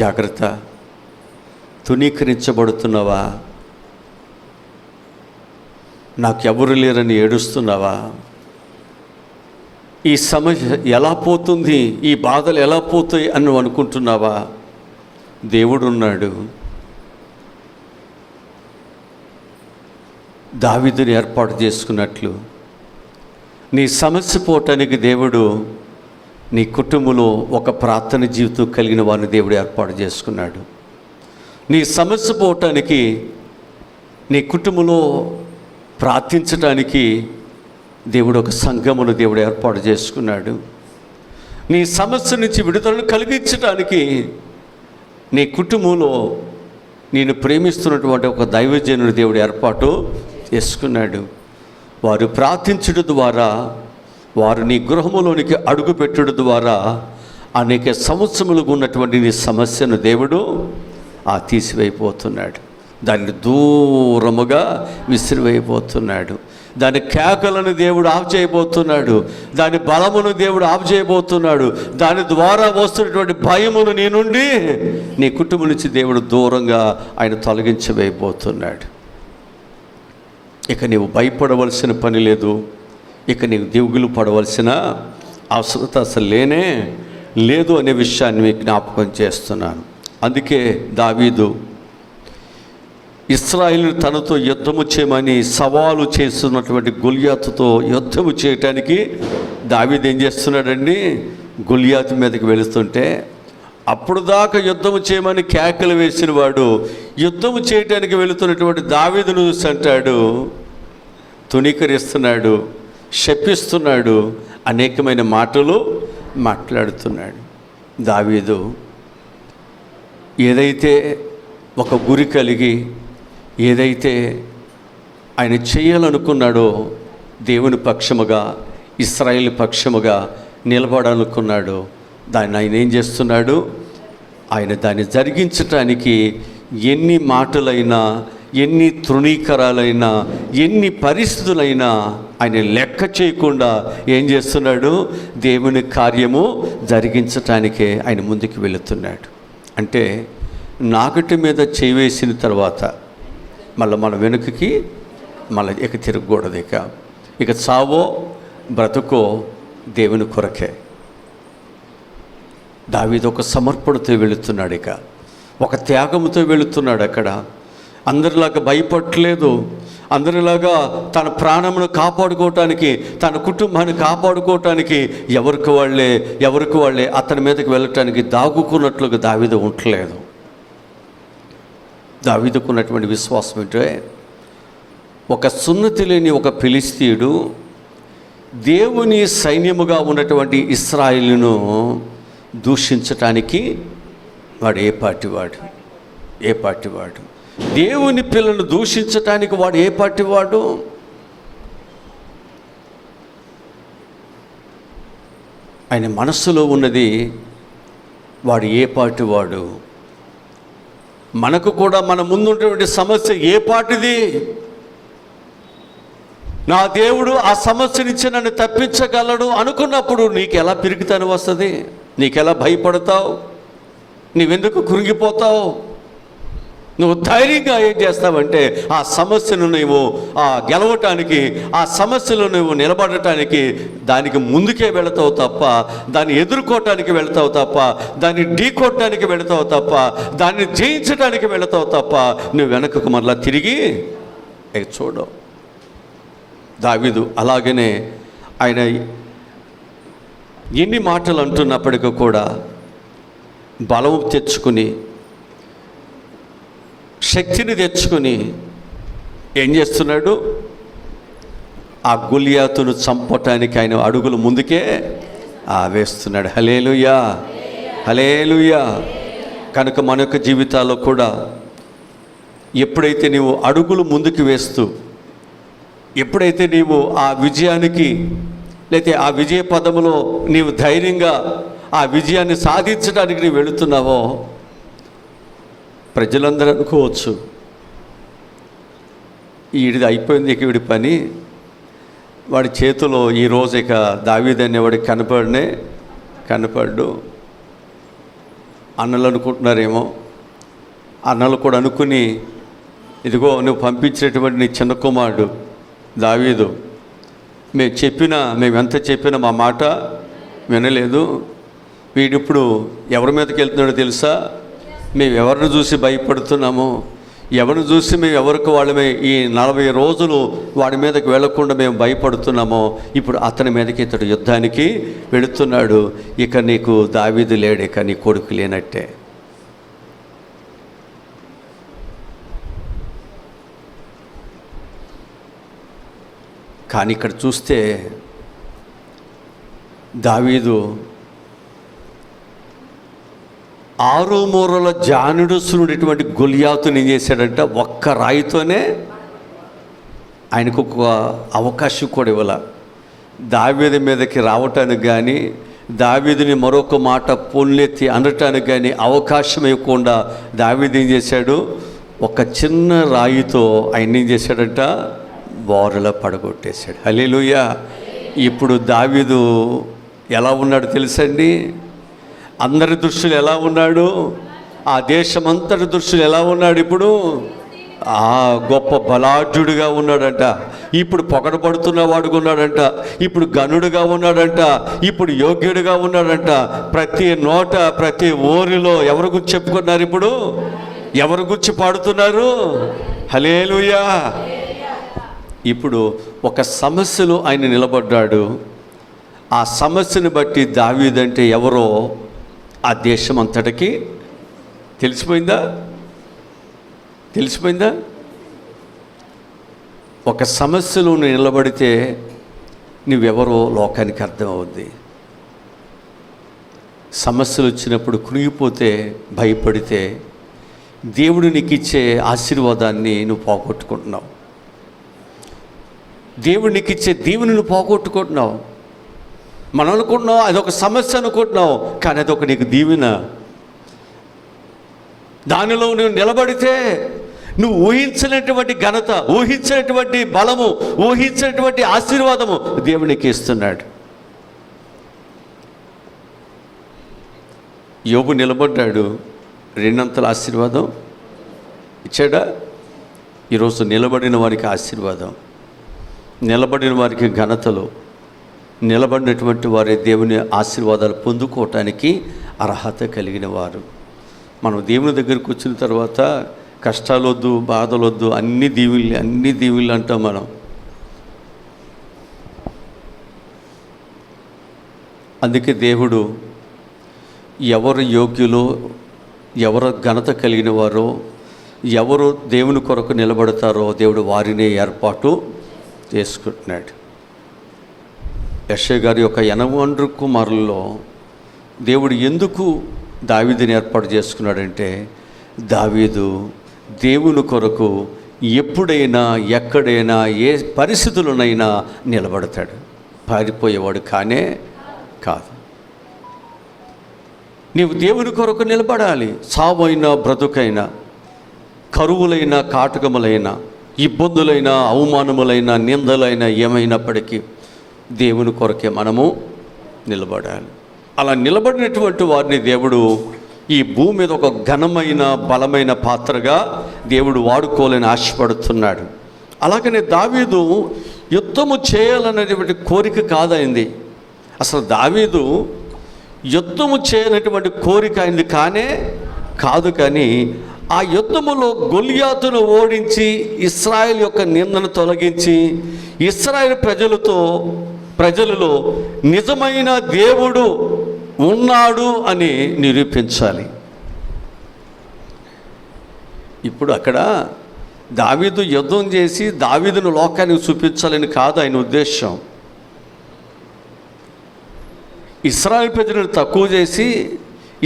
జాగ్రత్త. తునీకరించబడుతున్నావా? నాకు ఎవరు లేరని ఏడుస్తున్నావా? ఈ సమస్య ఎలా పోతుంది, ఈ బాధలు ఎలా పోతాయి అని నువ్వు అనుకుంటున్నావా? దేవుడు ఉన్నాడు. దావీదుని ఏర్పాటు చేసుకున్నట్లు నీ సమస్య పోవటానికి దేవుడు నీ కుటుంబంలో ఒక ప్రార్థన జీవితం కలిగిన వారిని దేవుడు ఏర్పాటు చేసుకున్నాడు. నీ సమస్య పోవటానికి, నీ కుటుంబంలో ప్రార్థించటానికి దేవుడు ఒక సంఘమును దేవుడు ఏర్పాటు చేసుకున్నాడు. నీ సమస్య నుంచి విడుదలను కలిగించడానికి నీ కుటుంబంలో నేను ప్రేమిస్తున్నటువంటి ఒక దైవజనుడు దేవుడు ఏర్పాటు చేసుకున్నాడు. వారు ప్రార్థించడం ద్వారా, వారు నీ గృహములోనికి అడుగుపెట్టడం ద్వారా అనేక సంవత్సరములుగా ఉన్నటువంటి నీ సమస్యను దేవుడు తీసివేయబోతున్నాడు. దాన్ని దూరముగా విసిరివేయబోతున్నాడు. దాని కేకలను దేవుడు ఆఫ్ చేయబోతున్నాడు. దాని బలమును దేవుడు ఆఫ్ చేయబోతున్నాడు. దాని ద్వారా వస్తున్నటువంటి భయమును నీ నుండి, నీ కుటుంబం నుంచి దేవుడు దూరంగా ఆయన తొలగించవేయబోతున్నాడు. ఇక నీవు భయపడవలసిన పని లేదు. ఇక నీవు దిగులు పడవలసిన అవసరత అసలు లేనే లేదు అనే విషయాన్ని మీకు జ్ఞాపకం చేస్తున్నాను. అందుకే దావీదు ఇశ్రాయేలును తనతో యుద్ధము చేయమని సవాలు చేస్తున్నటువంటి గొలియాతుతో యుద్ధము చేయటానికి దావీదు ఏం చేస్తున్నాడండి? గొలియాతు మీదకి వెళుతుంటే అప్పుడు దాకా యుద్ధము చేయమని కేకలు వేసిన వాడు యుద్ధము చేయటానికి వెళుతున్నటువంటి దావీదును చూసి అంటాడు, తునీకరిస్తున్నాడు, శపిస్తున్నాడు, అనేకమైన మాటలు మాట్లాడుతున్నాడు. దావీదు ఏదైతే ఒక గురి కలిగి, ఏదైతే ఆయన చేయాలనుకున్నాడో, దేవుని పక్షముగా, ఇశ్రాయేలు పక్షముగా నిలబడాలనుకున్నాడో, దాన్ని ఆయన ఏం చేస్తున్నాడు? ఆయన దాన్ని జరిగించటానికి ఎన్ని మాటలైనా, ఎన్ని తృణీకరాలైనా, ఎన్ని పరిస్థితులైనా ఆయన లెక్క చేయకుండా ఏం చేస్తున్నాడు? దేవుని కార్యము జరిగించటానికే ఆయన ముందుకు వెళుతున్నాడు. అంటే నాగటి మీద చేవేసిన తర్వాత మళ్ళీ మన వెనుకకి మళ్ళీ ఇక తిరగకూడదు. ఇక చావో బ్రతుకో దేవుని కొరకే. దావీదు ఒక సమర్పణతో వెళుతున్నాడు, ఇక ఒక త్యాగంతో వెళుతున్నాడు. అక్కడ అందరిలాగా భయపడలేదు. అందరిలాగా తన ప్రాణమును కాపాడుకోవటానికి, తన కుటుంబాన్ని కాపాడుకోవటానికి ఎవరికి వాళ్ళే అతని మీదకి వెళ్ళటానికి దాగుకున్నట్లుగా దావీదు ఉండలేదు. దావీదుకున్నటువంటి విశ్వాసం ఏంటంటే, ఒక సున్నతి లేని ఒక ఫిలిస్తీయుడు దేవుని సైన్యముగా ఉన్నటువంటి ఇశ్రాయేలును దూషించటానికి వాడు ఏ పార్టీవాడు? దేవుని పిల్లలను దూషించటానికి వాడు ఏ పార్టీవాడు? ఆయన మనస్సులో ఉన్నది వాడు ఏ పార్టీవాడు? మనకు కూడా మన ముందున్నటువంటి సమస్య ఏ పార్టీది? నా దేవుడు ఆ సమస్య నుంచి నన్ను తప్పించగలడు అనుకున్నప్పుడు నీకు ఎలా పిరికితనం వస్తుంది? నీకెలా భయపడతావు? నీవెందుకు కృంగిపోతావు? నువ్వు ధైర్యంగా ఏం చేస్తావంటే ఆ సమస్యను నువ్వు గెలవటానికి, ఆ సమస్యలో నువ్వు నిలబడటానికి దానికి ముందుకే వెళతావు తప్ప, దాన్ని ఎదుర్కోవటానికి వెళతావు తప్ప, దాన్ని ఢీకొట్టడానికి వెళతావు తప్ప, దాన్ని జయించడానికి వెళతావు తప్ప, నువ్వు వెనకకు మరలా తిరిగి చూడవు. దావీదు అలాగనే ఆయన ఎన్ని మాటలు అంటున్నప్పటికీ కూడా బలం తెచ్చుకుని, శక్తిని తెచ్చుకొని ఏం చేస్తున్నాడు? ఆ గొలియాతును చంపటానికి ఆయన అడుగులు ముందుకే వేస్తున్నాడు. హల్లెలూయా, హల్లెలూయా. కనుక మన యొక్క జీవితాల్లో కూడా ఎప్పుడైతే నీవు అడుగులు ముందుకు వేస్తూ, ఎప్పుడైతే నీవు ఆ విజయానికి లేకపోతే ఆ విజయ పదములో నీవు ధైర్యంగా ఆ విజయాన్ని సాధించడానికి నీవు వెళుతున్నావో, ప్రజలందరూ అనుకోవచ్చు వీడిది అయిపోయింది, ఇక వీడి పని, వాడి చేతిలో ఈరోజు ఇక దావీదు అనేవాడికి కనపడ్డు. అన్నలు అనుకుంటున్నారేమో, అన్నలు కూడా అనుకుని ఇదిగో నువ్వు పంపించినటువంటి నీ చిన్న కుమారుడు దావీదు, మేము ఎంత చెప్పినా మా మాట వినలేదు, వీడిప్పుడు ఎవరి మీదకి వెళ్తున్నాడో తెలుసా, మేము ఎవరిని చూసి భయపడుతున్నామో, ఎవరిని చూసి మేము ఎవరికి వాళ్ళమే ఈ 40 రోజులు వాడి మీదకి వెళ్లకుండా మేము భయపడుతున్నామో, ఇప్పుడు అతని మీదకి ఇతడు యుద్ధానికి వెళుతున్నాడు, ఇక నీకు దావీదు లేడు, ఇక నీ కొడుకు లేనట్టే. కానీ ఇక్కడ చూస్తే దావీదు 6 మూరల జానుడుసునుడిటువంటి గొలియాతుని ఏం చేశాడంట, ఒక్క రాయితోనే ఆయనకు ఒక అవకాశం కూడా ఇవ్వాల. దావీదు మీదకి రావటానికి కానీ, దావీదుని మరొక మాట పొల్లెత్తి అనటానికి కానీ అవకాశం ఇవ్వకుండా దావీదు ఏం చేశాడు, ఒక చిన్న రాయితో ఆయన ఏం చేశాడంట, బోరలో పడగొట్టేశాడు. హల్లెలూయా. ఇప్పుడు దావీదు ఎలా ఉన్నాడు తెలుసండి, అందరి దృష్టిలో ఎలా ఉన్నాడు, ఆ దేశమంతటి దృష్టిలో ఎలా ఉన్నాడు, ఇప్పుడు గొప్ప బలాఢ్యుడిగా ఉన్నాడంట, ఇప్పుడు పొగడబడుతున్న వాడుగా ఉన్నాడంట, ఇప్పుడు గనుడుగా ఉన్నాడంట, ఇప్పుడు యోగ్యుడిగా ఉన్నాడంట. ప్రతి నోట ప్రతి ఊరిలో ఎవరి గురించి చెప్పుకున్నారు, ఇప్పుడు ఎవరి గురించి పాడుతున్నారు, హల్లెలూయా. ఇప్పుడు ఒక సమస్యలో ఆయన నిలబడ్డాడు. ఆ సమస్యను బట్టి దావీదంటే ఎవరో ఆ దేశం అంతటికి తెలిసిపోయిందా? ఒక సమస్యలో నిలబడితే నువ్వెవరో లోకానికి అర్థమవుద్ది. సమస్యలు వచ్చినప్పుడు కృంగిపోతే, భయపడితే దేవుడు నీకు ఇచ్చే ఆశీర్వాదాన్ని నువ్వు పోగొట్టుకుంటున్నావు. దేవుడు నీకు ఇచ్చే దీవెనను పోగొట్టుకుంటున్నావు. మనం అనుకుంటున్నావు అదొక సమస్య అనుకుంటున్నావు, కానీ అదొక నీకు దీవెన. దానిలో నువ్వు నిలబడితే నువ్వు ఊహించినటువంటి ఘనత, ఊహించినటువంటి బలము, ఊహించినటువంటి ఆశీర్వాదము దేవునికి ఇస్తున్నాడు. యోబు నిలబడ్డాడు, 2 అంతల ఆశీర్వాదం ఇచ్చాడా? ఈరోజు నిలబడిన వారికి ఆశీర్వాదం, నిలబడిన వారికి ఘనతలు, నిలబడినటువంటి వారి దేవుని ఆశీర్వాదాలు పొందుకోవటానికి అర్హత కలిగిన వారు. మనం దేవుని దగ్గరికి వచ్చిన తర్వాత కష్టాలు వద్దు, బాధలు వద్దు, అన్ని దీవులు అంటాం మనం. అందుకే దేవుడు ఎవరు యోగ్యులో, ఎవరు ఘనత కలిగిన వారో, ఎవరు దేవుని కొరకు నిలబడతారో దేవుడు వారినే ఏర్పాటు చేసుకుంటున్నాడు. యెషయా గారి యొక్క 80 కుమారుల్లో దేవుడు ఎందుకు దావీదుని ఏర్పాటు చేసుకున్నాడంటే, దావీదు దేవుని కొరకు ఎప్పుడైనా ఎక్కడైనా ఏ పరిస్థితుల్లోనైనా నిలబడతాడు, పారిపోయేవాడు కాదు. నీవు దేవుని కొరకు నిలబడాలి. సావైనా బ్రతుకైనా, కరువులైనా కాటకములైనా, ఇబ్బందులైనా అవమానములైనా నిందలైనా ఏమైనప్పటికీ దేవుని కొరకే మనము నిలబడాలి. అలా నిలబడినటువంటి వారిని దేవుడు ఈ భూమి మీద ఒక ఘనమైన బలమైన పాత్రగా దేవుడు వాడుకోవాలని ఆశపడుతున్నాడు. అలాగనే దావీదు యుద్ధము చేయాలనేటువంటి కోరిక కాదైంది. అసలు దావీదు యుద్ధము చేయనటువంటి కోరిక అయింది కాదు. కానీ ఆ యుద్ధములో గొలియాతును ఓడించి ఇశ్రాయేలు యొక్క నిందను తొలగించి ఇశ్రాయేలు ప్రజలలో నిజమైన దేవుడు ఉన్నాడు అని నిరూపించాలి. ఇప్పుడు అక్కడ దావీదు యుద్ధం చేసి దావీదును లోకానికి చూపించాలని కాదు ఆయన ఉద్దేశం. ఇశ్రాయేలు ప్రజలను తక్కువ చేసి,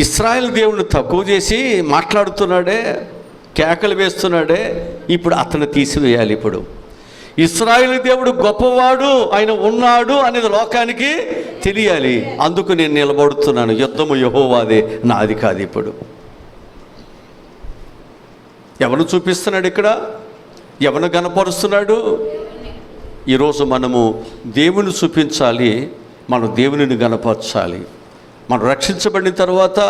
ఇశ్రాయేలు దేవుని తక్కువ చేసి మాట్లాడుతున్నాడే, కేకలు వేస్తున్నాడే, ఇప్పుడు అతను తీసివేయాలి. ఇప్పుడు ఇశ్రాయేలు దేవుడు గొప్పవాడు, ఆయన ఉన్నాడు అనేది లోకానికి తెలియాలి. అందుకు నేను నిలబడుతున్నాను. యుద్ధము యెహోవాదే, నాది కాదు. ఇప్పుడు ఎవరు చూపిస్తున్నాడు ఇక్కడ? ఎవరు గణపరుస్తున్నాడు? ఈరోజు మనము దేవుని చూపించాలి, మనం దేవునిని గణపరచాలి. మనం రక్షించబడిన తర్వాత,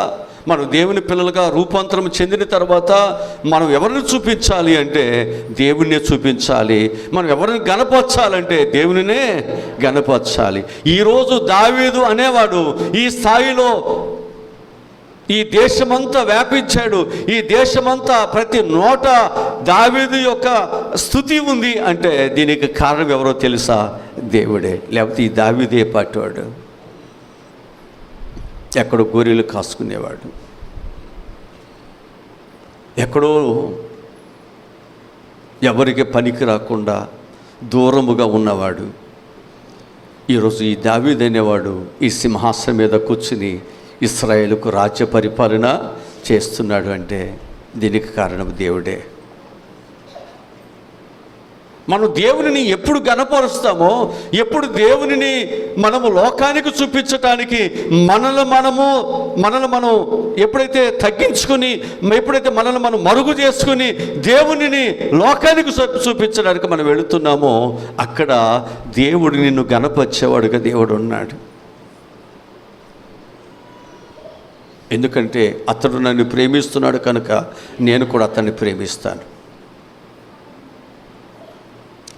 మనం దేవుని పిల్లలుగా రూపాంతరం చెందిన తర్వాత మనం ఎవరిని చూపించాలి అంటే దేవుణ్ణే చూపించాలి. మనం ఎవరిని గణపరచాలంటే దేవునినే గణపరచాలి. ఈరోజు దావీదు అనేవాడు ఈ స్థాయిలో ఈ దేశమంతా వ్యాపించాడు. ఈ దేశమంతా ప్రతి నోట దావీదు యొక్క స్తుతి ఉంది అంటే దీనికి కారణం ఎవరో తెలుసా? దేవుడే. లేకపోతే ఈ దావీదే పాటవాడు, ఎక్కడో గొర్రెలు కాసుకునేవాడు, ఎక్కడో ఎవరికి పనికి రాకుండా దూరముగా ఉన్నవాడు. ఈరోజు ఈ దావీదు అనేవాడు ఈ సింహాసనం మీద కూర్చుని ఇశ్రాయేలుకు రాజ్య పరిపాలన చేస్తున్నాడు అంటే దీనికి కారణం దేవుడే. మనం దేవునిని ఎప్పుడు గణపరుస్తామో, ఎప్పుడు దేవునిని మనము లోకానికి చూపించటానికి మనల్ని మనం ఎప్పుడైతే తగ్గించుకొని, ఎప్పుడైతే మనల్ని మనం మరుగు చేసుకుని దేవునిని లోకానికి చూపించడానికి మనం వెళుతున్నామో అక్కడ దేవుడు నిన్ను గణపరిచేవాడుగా దేవుడు ఉన్నాడు. ఎందుకంటే అతడు నన్ను ప్రేమిస్తున్నాడు కనుక నేను కూడా అతన్ని ప్రేమిస్తాను.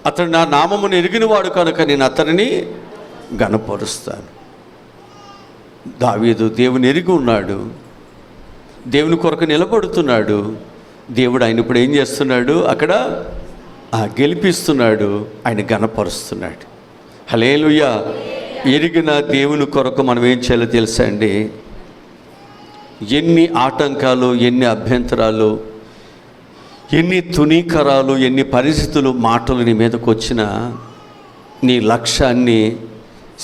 అతడు నా నామమును ఎరిగినవాడు కనుక నేను అతనిని గణపరుస్తాను. దావీదు దేవుని ఎరిగి ఉన్నాడు, దేవుని కొరకు నిలబడుతున్నాడు. దేవుడు ఆయన ఇప్పుడు ఏం చేస్తున్నాడు? అక్కడ గెలిపిస్తున్నాడు, ఆయన గణపరుస్తున్నాడు. హల్లెలూయా. ఎరిగిన దేవుని కొరకు మనం ఏం చేయాలో తెలుసా అండి? ఎన్ని ఆటంకాలు, ఎన్ని అభ్యంతరాలు, ఎన్ని తునీకరాలు, ఎన్ని పరిస్థితులు, మాటలు నీ మీదకు వచ్చినా నీ లక్ష్యాన్ని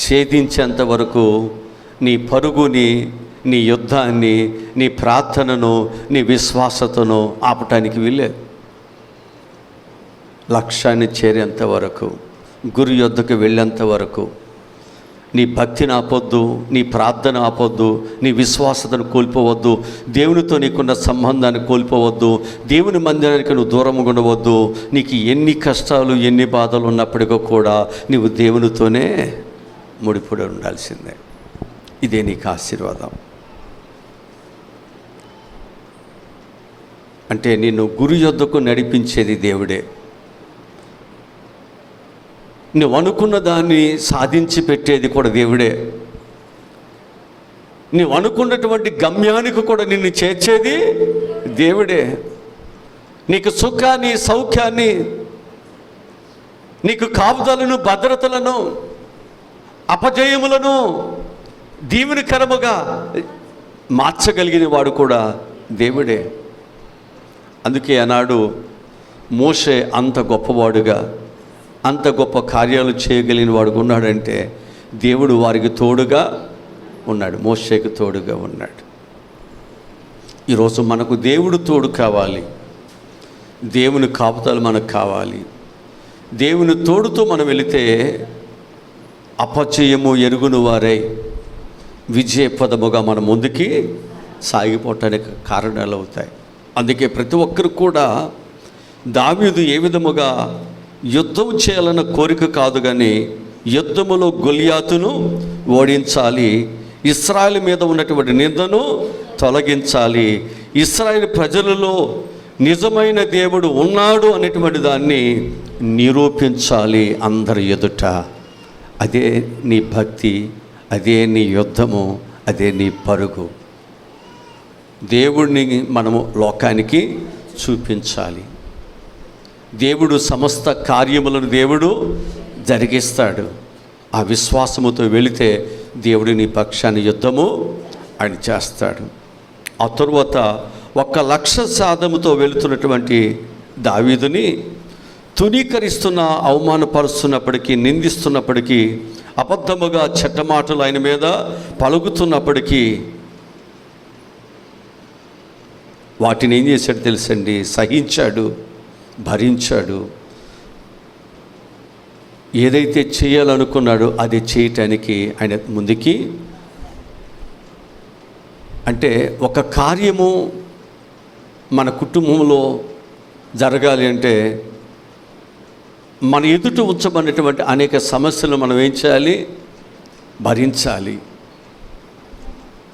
ఛేదించేంత వరకు నీ పరుగుని, నీ యుద్ధాన్ని, నీ ప్రార్థనను, నీ విశ్వాసతను ఆపటానికి వీల్లేదు. లక్ష్యాన్ని చేరేంత వరకు, గురి యొద్దకు వెళ్ళేంత వరకు నీ భక్తిని ఆపొద్దు, నీ ప్రార్థన ఆపొద్దు, నీ విశ్వాసతను కోల్పోవద్దు, దేవునితో నీకున్న సంబంధాన్ని కోల్పోవద్దు, దేవుని మందిరానికి నువ్వు దూరంగా ఉండవద్దు. నీకు ఎన్ని కష్టాలు, ఎన్ని బాధలు ఉన్నప్పటికీ కూడా నీవు దేవునితోనే ముడిపడి ఉండాల్సిందే. ఇదే నీకు ఆశీర్వాదం. అంటే నిన్ను గురి యొద్దకు నడిపించేది దేవుడే. నువ్వు అనుకున్న దాన్ని సాధించి పెట్టేది కూడా దేవుడే. నువ్వు అనుకున్నటువంటి గమ్యానికి కూడా నిన్ను చేర్చేది దేవుడే. నీకు సుఖాన్ని, సౌఖ్యాన్ని, నీకు కాపుదలను, భద్రతలను, అపజయములను దీవెనకరముగా మార్చగలిగిన వాడు కూడా దేవుడే. అందుకే ఆనాడు మోషే అంత గొప్పవాడుగా, అంత గొప్ప కార్యాలు చేయగలిగిన వాడుగా ఉన్నాడంటే దేవుడు వారికి తోడుగా ఉన్నాడు, మోషేకు తోడుగా ఉన్నాడు. ఈరోజు మనకు దేవుడు తోడు కావాలి, దేవుని కాపుదల మనకు కావాలి. దేవుని తోడుతో మనం వెళితే అపజయము ఎరుగును వారై విజయపదముగా మన ముందుకి సాగిపోవటానికి కారణాలు అవుతాయి. అందుకే ప్రతి ఒక్కరు కూడా దావీదు ఏ విధముగా యుద్ధం చేయాలన్న కోరిక కాదు, కానీ యుద్ధములో గొలియాతును ఓడించాలి, ఇశ్రాయేలు మీద ఉన్నటువంటి నిందను తొలగించాలి, ఇశ్రాయేలు ప్రజలలో నిజమైన దేవుడు ఉన్నాడు అనేటువంటి దాన్ని నిరూపించాలి అందరి ఎదుట. అదే నీ భక్తి, అదే నీ యుద్ధము, అదే నీ పరుగు. దేవుడిని మనము లోకానికి చూపించాలి. దేవుడు సమస్త కార్యములను దేవుడు జరిగిస్తాడు. ఆ విశ్వాసముతో వెళితే దేవుడు నీ పక్షాన్ని యుద్ధము ఆయన చేస్తాడు. ఆ తరువాత 1,00,000 సాధముతో వెళుతున్నటువంటి దావీదుని తునీకరిస్తున్న, అవమానపరుస్తున్నప్పటికీ, నిందిస్తున్నప్పటికీ, అబద్ధముగా చెడ్డమాటలు ఆయన మీద పలుకుతున్నప్పటికీ వాటిని ఏం చేశాడు తెలుసండి? సహించాడు, భరించాడు. ఏదైతే చేయాలనుకున్నాడో అది చేయటానికి ఆయన ముందుకి. అంటే ఒక కార్యము మన కుటుంబంలో జరగాలి అంటే మన ఎదుట ఉంచబడినటువంటి అనేక సమస్యలు మనం ఏం చేయాలి? భరించాలి.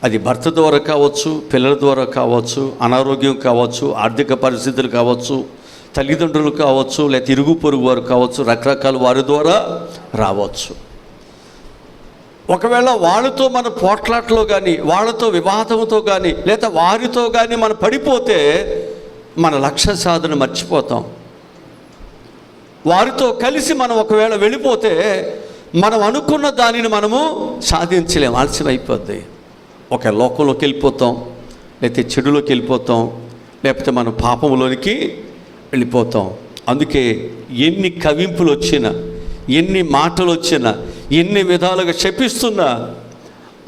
అది భర్త ద్వారా కావచ్చు, పిల్లల ద్వారా కావచ్చు, అనారోగ్యం కావచ్చు, ఆర్థిక పరిస్థితులు కావచ్చు, తల్లిదండ్రులు కావచ్చు, లేదా ఇరుగు పొరుగు వారు కావచ్చు, రకరకాల వారి ద్వారా రావచ్చు. ఒకవేళ వాళ్ళతో మన పోట్లాట్లో కానీ, వాళ్ళతో వివాదంతో కానీ, లేదా వారితో కానీ మనం పడిపోతే మన లక్ష్య సాధన మర్చిపోతాం. వారితో కలిసి మనం ఒకవేళ వెళ్ళిపోతే మనం అనుకున్న దానిని మనము సాధించలేం, ఆలస్యం అయిపోద్ది. ఒక లోకంలోకి వెళ్ళిపోతాం, లేకపోతే చెడులోకి వెళ్ళిపోతాం, లేకపోతే మనం పాపంలోనికి వెళ్ళిపోతాం. అందుకే ఎన్ని కవింపులు వచ్చినా, ఎన్ని మాటలు వచ్చినా, ఎన్ని విధాలుగా శపిస్తున్నా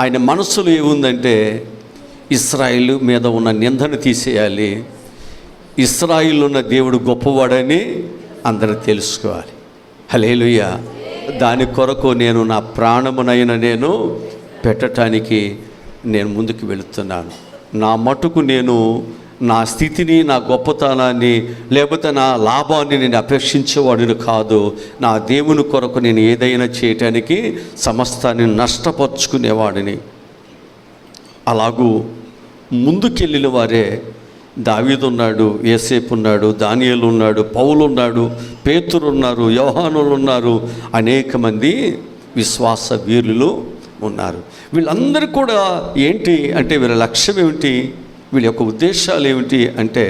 ఆయన మనస్సులో ఏముందంటే ఇశ్రాయేలు మీద ఉన్న నిందను తీసేయాలి, ఇశ్రాయేలు ఉన్న దేవుడు గొప్పవాడని అందరూ తెలుసుకోవాలి. హల్లెలూయా. దాని కొరకు నేను నా ప్రాణమునైనా నేను పెట్టడానికి నేను ముందుకు వెళుతున్నాను. నా మటుకు నేను నా స్థితిని, నా గొప్పతనాన్ని, లేకపోతే నా లాభాన్ని నేను అపేక్షించేవాడిని కాదు. నా దేవుని కొరకు నేను ఏదైనా చేయటానికి సమస్తాన్ని నష్టపరుచుకునేవాడిని. అలాగూ ముందుకెళ్ళిన వారే దావీదు ఉన్నాడు, యేసేపు ఉన్నాడు, దానియేలు ఉన్నాడు, పౌలు ఉన్నాడు, పేతురు ఉన్నారు, యోహానులు ఉన్నారు, అనేక మంది విశ్వాస వీరులు ఉన్నారు. వీళ్ళందరూ కూడా ఏంటి అంటే వీళ్ళ లక్ష్యం ఏమిటి, వీళ్ళ యొక్క ఉద్దేశాలు ఏమిటి అంటే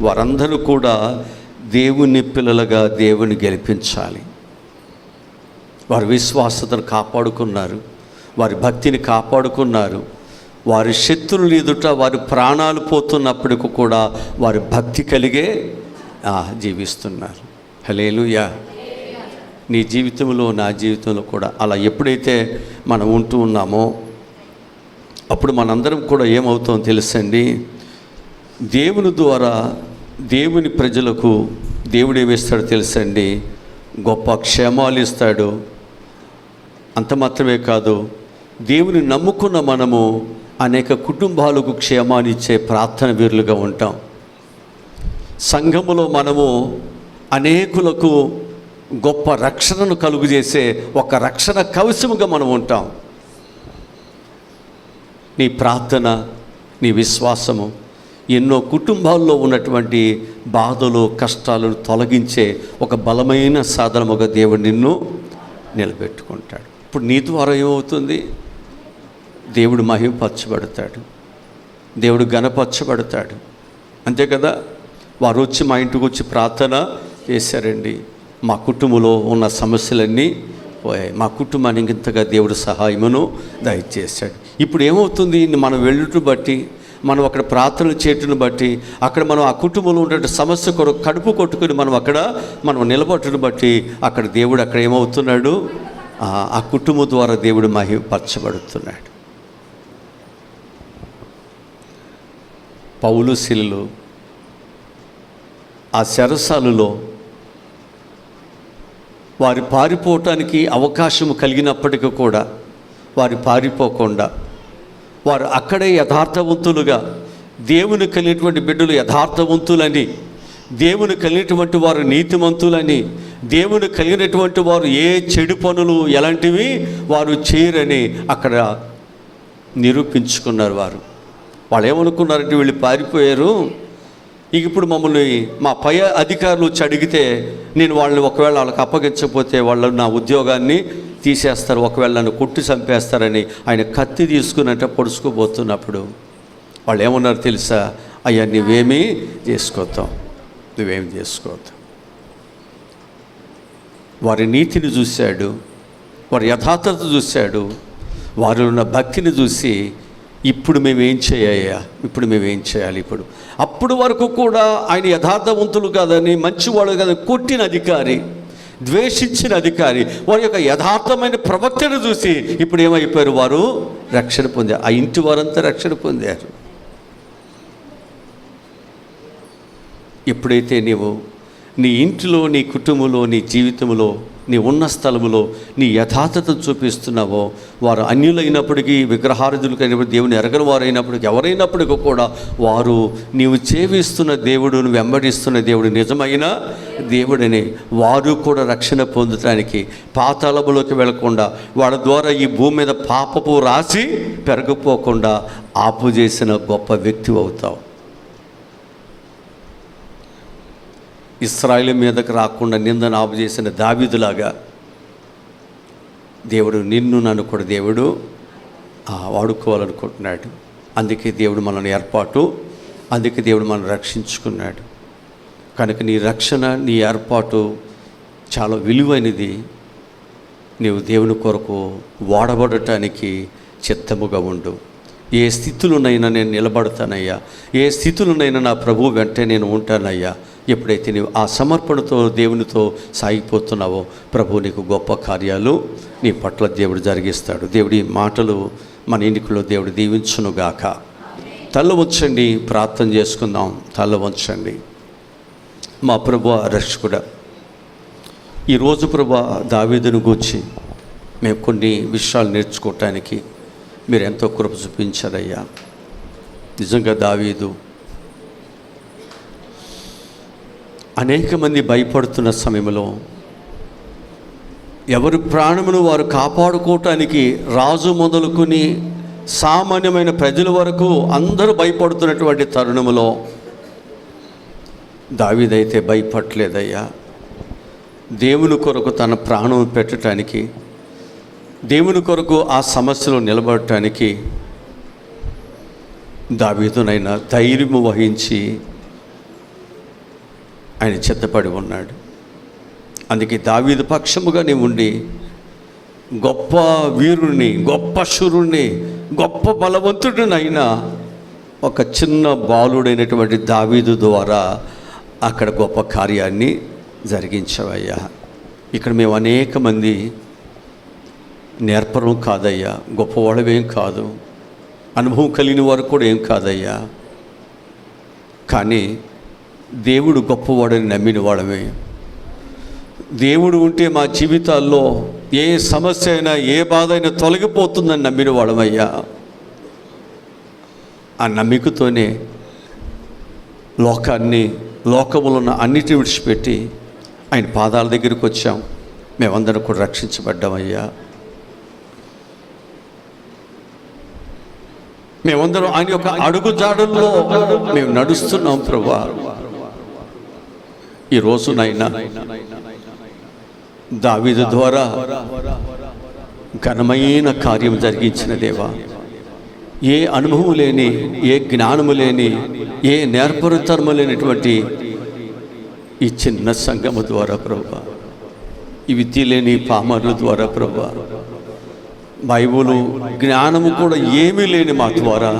వారందరూ కూడా దేవుని పిల్లలుగా దేవుని గెలిపించాలి. వారి విశ్వాసతను కాపాడుకున్నారు, వారి భక్తిని కాపాడుకున్నారు. వారి శత్రువులు ఎదుట వారి ప్రాణాలు పోతున్నప్పటికీ కూడా వారి భక్తి కలిగే జీవిస్తున్నారు. హల్లెలూయా. నీ జీవితంలో, నా జీవితంలో కూడా అలా ఎప్పుడైతే మనం ఉంటూ ఉన్నామో అప్పుడు మనందరం కూడా ఏమవుతామో తెలుసండి, దేవుని ద్వారా దేవుని ప్రజలకు దేవుడు ఏమిస్తాడో తెలుసండి, గొప్ప క్షేమాలు ఇస్తాడు. అంత మాత్రమే కాదు, దేవుని నమ్ముకున్న మనము అనేక కుటుంబాలకు క్షేమాన్ని ఇచ్చే ప్రార్థన వీరులుగా ఉంటాం. సంఘములో మనము అనేకులకు గొప్ప రక్షణను కలుగజేసే ఒక రక్షణ కవచముగా మనం ఉంటాం. నీ ప్రార్థన, నీ విశ్వాసము ఎన్నో కుటుంబాల్లో ఉన్నటువంటి బాధలు, కష్టాలను తొలగించే ఒక బలమైన సాధనముగా దేవుడు నిన్ను నిలబెట్టుకుంటాడు. ఇప్పుడు నీ ద్వారా ఏమవుతుంది? దేవుడు మహిమపరచబడతాడు, దేవుడు ఘనపరచబడతాడు. అంతే కదా. వారు వచ్చి మా ఇంటికి వచ్చి ప్రార్థన చేశారండి, మా కుటుంబంలో ఉన్న సమస్యలన్నీ పోయాయి, మా కుటుంబానికి ఇంతగా దేవుడు సహాయమును దయచేశాడు. ఇప్పుడు ఏమవుతుంది? మనం వెళ్ళుట బట్టి, మనం అక్కడ ప్రార్థనలు చేయటం బట్టి, అక్కడ మనం ఆ కుటుంబంలో ఉండే సమస్య కొరకు కడుపు కొట్టుకుని మనం నిలబట్టును బట్టి అక్కడ దేవుడు అక్కడ ఏమవుతున్నాడు? ఆ కుటుంబం ద్వారా దేవుడు మహిమపరచబడుతున్నాడు. పౌలు శీలలు ఆ చెరసాలలో వారి పారిపోవటానికి అవకాశం కలిగినప్పటికీ కూడా వారు పారిపోకుండా వారు అక్కడే యథార్థవంతులుగా, దేవుని కలిగినటువంటి బిడ్డలు యథార్థవంతులని, దేవుని కలిగినటువంటి వారు నీతిమంతులని, దేవుని కలిగినటువంటి వారు ఏ చెడు పనులు ఎలాంటివి వారు చేయరని అక్కడ నిరూపించుకున్నారు. వాళ్ళు ఏమనుకున్నారంటే వీళ్ళు పారిపోయారు, ఇక ఇప్పుడు మమ్మల్ని మా పై అధికారులు వచ్చి అడిగితే నేను వాళ్ళని ఒకవేళ వాళ్ళకి అప్పగించకపోతే వాళ్ళు నా ఉద్యోగాన్ని తీసేస్తారు, ఒకవేళ నన్ను కొట్టి చంపేస్తారని ఆయన కత్తి తీసుకున్నట్టు పొడుచుకోబోతున్నప్పుడు వాళ్ళు ఏమన్నారు తెలుసా? అయ్యా నువ్వేమీ చేసుకోవద్దాం. వారి నీతిని చూశాడు, వారి యథార్థత చూశాడు, వారిలో ఉన్న భక్తిని చూసి ఇప్పుడు మేమేం చేయాలి? ఇప్పుడు అప్పుడు వరకు కూడా ఆయన యథార్థవంతులు కాదని, మంచివాడు కాదని కొట్టిన అధికారి, ద్వేషించిన అధికారి, వారి యొక్క యథార్థమైన ప్రవక్తను చూసి ఇప్పుడు ఏమైపోయారు? వారు రక్షణ పొందారు. ఆ ఇంటి వారంతా రక్షణ పొందారు. ఎప్పుడైతే నీవు నీ ఇంటిలో, నీ కుటుంబంలో, నీ జీవితంలో, నీ ఉన్న స్థలములో నీ యథార్థతను చూపిస్తున్నావో, వారు అన్యులైనప్పటికీ, విగ్రహారాధులకైనప్పటికీ, దేవుని ఎరగని వారైనప్పటికీ, ఎవరైనప్పటికీ కూడా వారు నీవు సేవిస్తున్న దేవుడు, నువ్వు వెంబడిస్తున్న దేవుడు నిజమైన దేవుడని వారు కూడా రక్షణ పొందడానికి, పాతాళములోకి వెళ్లకుండా, వాళ్ళ ద్వారా ఈ భూమి మీద పాపపు రాసి పెరగపోకుండా ఆపు చేసిన గొప్ప వ్యక్తి అవుతావు. ఇశ్రాయేలు మీదకు రాకుండా నిందను ఆపు చేసిన దావీదులాగా దేవుడు నిన్ను నన్ను కూడా దేవుడు వాడుకోవాలనుకుంటున్నాడు. అందుకే దేవుడు మనల్ని అందుకే దేవుడు మనల్ని రక్షించుకున్నాడు. కనుక నీ రక్షణ, నీ ఏర్పాటు చాలా విలువైనది. నీవు దేవుని కొరకు వాడబడటానికి చిత్తముగా ఉండు. ఏ స్థితిలోనైనా నేను నిలబడతానయ్యా, ఏ స్థితిలోనైనా నా ప్రభువు వెంటే నేను ఉంటానయ్యా. ఎప్పుడైతే నీవు ఆ సమర్పణతో దేవునితో సాగిపోతున్నావో, ప్రభువు నీకు గొప్ప కార్యాలు నీ పట్ల దేవుడు జరిగిస్తాడు. దేవుడి మాటలు మన ఎన్నికలో దేవుడు దీవించునుగాక. తల్ల వంచండి, ప్రార్థన చేసుకుందాం. తల్ల వంచండి. మా ప్రభువా, రక్షకుడా, ఈరోజు ప్రభువా దావీదును గూర్చి మేము కొన్ని విషయాలు నేర్చుకోవటానికి మీరు ఎంతో కృప చూపించారయ్యా. నిజంగా దావీదు అనేక మంది భయపడుతున్న సమయంలో ఎవరి ప్రాణమును వారు కాపాడుకోవటానికి రాజు మొదలుకొని సామాన్యమైన ప్రజల వరకు అందరూ భయపడుతున్నటువంటి తరుణంలో దావీదైతే భయపడలేదయ్యా. దేవుని కొరకు తన ప్రాణం పెట్టడానికి, దేవుని కొరకు ఆ సమస్యలో నిలబడటానికి దావీదునైనా ధైర్యము వహించి ఆయన సిద్ధపడి ఉన్నాడు. అందుకే దావీదు పక్షముగా నీవు ఉండి గొప్ప వీరుణ్ణి, గొప్ప శూరుణ్ణి, గొప్ప బలవంతుడినైనా ఒక చిన్న బాలుడైనటువంటి దావీదు ద్వారా అక్కడ గొప్ప కార్యాన్ని జరిగించవయ్యా. ఇక్కడ మేము అనేక మంది నేర్పరం కాదయ్యా, గొప్పవాళ్ళవేం కాదు, అనుభవం కలిగిన వారు కూడా ఏం కాదయ్యా. కానీ దేవుడు గొప్పవాడని నమ్మిన వాడమే. దేవుడు ఉంటే మా జీవితాల్లో ఏ సమస్య అయినా, ఏ బాధ అయినా తొలగిపోతుందని నమ్మిన వాడమయ్యా. ఆ నమ్మికతోనే లోకములో ఉన్న అన్నిటిని విడిచిపెట్టి ఆయన పాదాల దగ్గరికి వచ్చాం. మేమందరం కూడా రక్షించబడ్డామయ్యా. మేమందరం ఆయన యొక్క అడుగుజాడల్లో మేము నడుస్తున్నాం ప్రభువా. ఈ రోజునైనా దావీదు ద్వారా ఘనమైన కార్యం జరిగించిన దేవా, ఏ అనుభవం లేని, ఏ జ్ఞానము లేని, ఏ నేర్పరితరము లేనటువంటి ఈ చిన్న సంఘము ద్వారా ప్రభువా, ఈ విద్య లేని పామరుల ద్వారా ప్రభువా, బైబులు జ్ఞానము కూడా ఏమీ లేని మా ద్వారా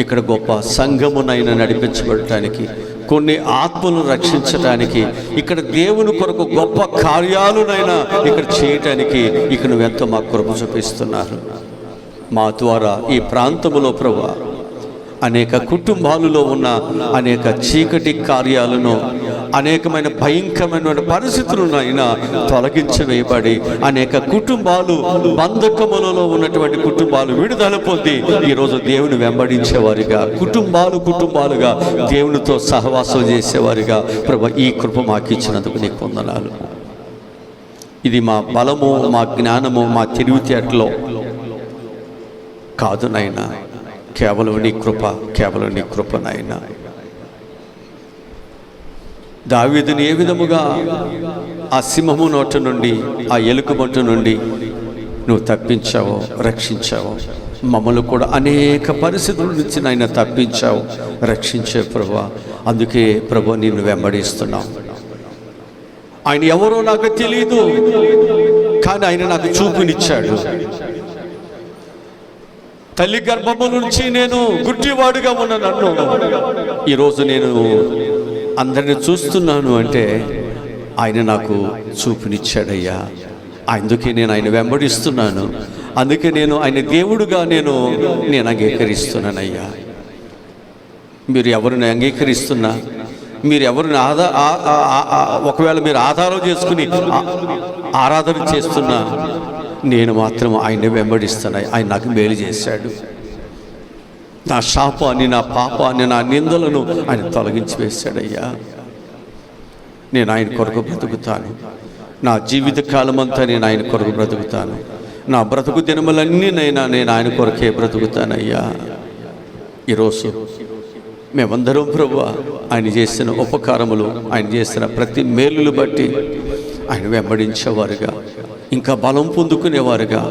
ఇక్కడ గొప్ప సంఘమునైనా నడిపించబడటానికి, కొన్ని ఆత్మలను రక్షించటానికి, ఇక్కడ దేవుని కొరకు గొప్ప కార్యాలునైనా ఇక్కడ చేయటానికి ఇక్కడ నువ్వెంతో మా కృప చూపిస్తున్నారు. మా ద్వారా ఈ ప్రాంతములో ప్రభువా అనేక కుటుంబాలలో ఉన్న అనేక చీకటి కార్యాలను, అనేకమైన భయంకరమైన పరిస్థితులనైనా తొలగించవేయబడి అనేక కుటుంబాలు, బంధకములలో ఉన్నటువంటి కుటుంబాలు విడుదల పొంది ఈరోజు దేవుని వెంబడించేవారిగా, కుటుంబాలుగా దేవునితో సహవాసం చేసేవారిగా ప్రభువా ఈ కృప మాకు ఇచ్చినందుకు నీకు వందనాలు. ఇది మా బలము, మా జ్ఞానము, మా తెలివితేటలో కాదు నాయనా, కేవలం నీ కృప నాయనా. దావీదుని ఏ విధముగా ఆ సింహము నోట నుండి, ఆ ఎలుకబంటు నుండి నువ్వు తప్పించావో, రక్షించావో, మమ్మల్ని కూడా అనేక పరిస్థితుల నుంచి నాయన తప్పించావు, రక్షించే ప్రభువా. అందుకే ప్రభువా నిన్ను వెంబడిస్తున్నాం. ఆయన ఎవరో నాకు తెలియదు, కానీ ఆయన నాకు చూపునిచ్చాడు. తల్లి గర్భము నుంచి నేను గుడ్డివాడుగా ఉన్న నన్ను ఈరోజు నేను అందరిని చూస్తున్నాను అంటే ఆయన నాకు చూపునిచ్చాడయ్యా. అందుకే నేను ఆయన వెంబడిస్తున్నాను. అందుకే నేను ఆయన దేవుడుగా నేను అంగీకరిస్తున్నానయ్యా. మీరు ఎవరిని అంగీకరిస్తున్నా, మీరు ఎవరిని ఒకవేళ మీరు ఆధారం చేసుకుని ఆరాధన చేస్తున్నా, నేను మాత్రం ఆయన్ని వెంబడిస్తాను. ఆయన నాకు మేలు చేశాడు. నా శాపాన్ని, నా పాపాన్ని, నా నిందలను ఆయన తొలగించి వేశాడయ్యా. నేను ఆయన కొరకు బ్రతుకుతాను. నా జీవిత కాలమంతా నేను ఆయన కొరకు బ్రతుకుతాను. నా బ్రతుకు దినములన్నీనైనా నేను ఆయన కొరకే బ్రతుకుతానయ్యా. ఈరోజు మేమందరం ప్రభువా ఆయన చేసిన ఉపకారములు, ఆయన చేసిన ప్రతి మేలులు బట్టి ఆయన వెంబడించేవారుగా, ఇంకా బలం పొందుకునేవారుగా,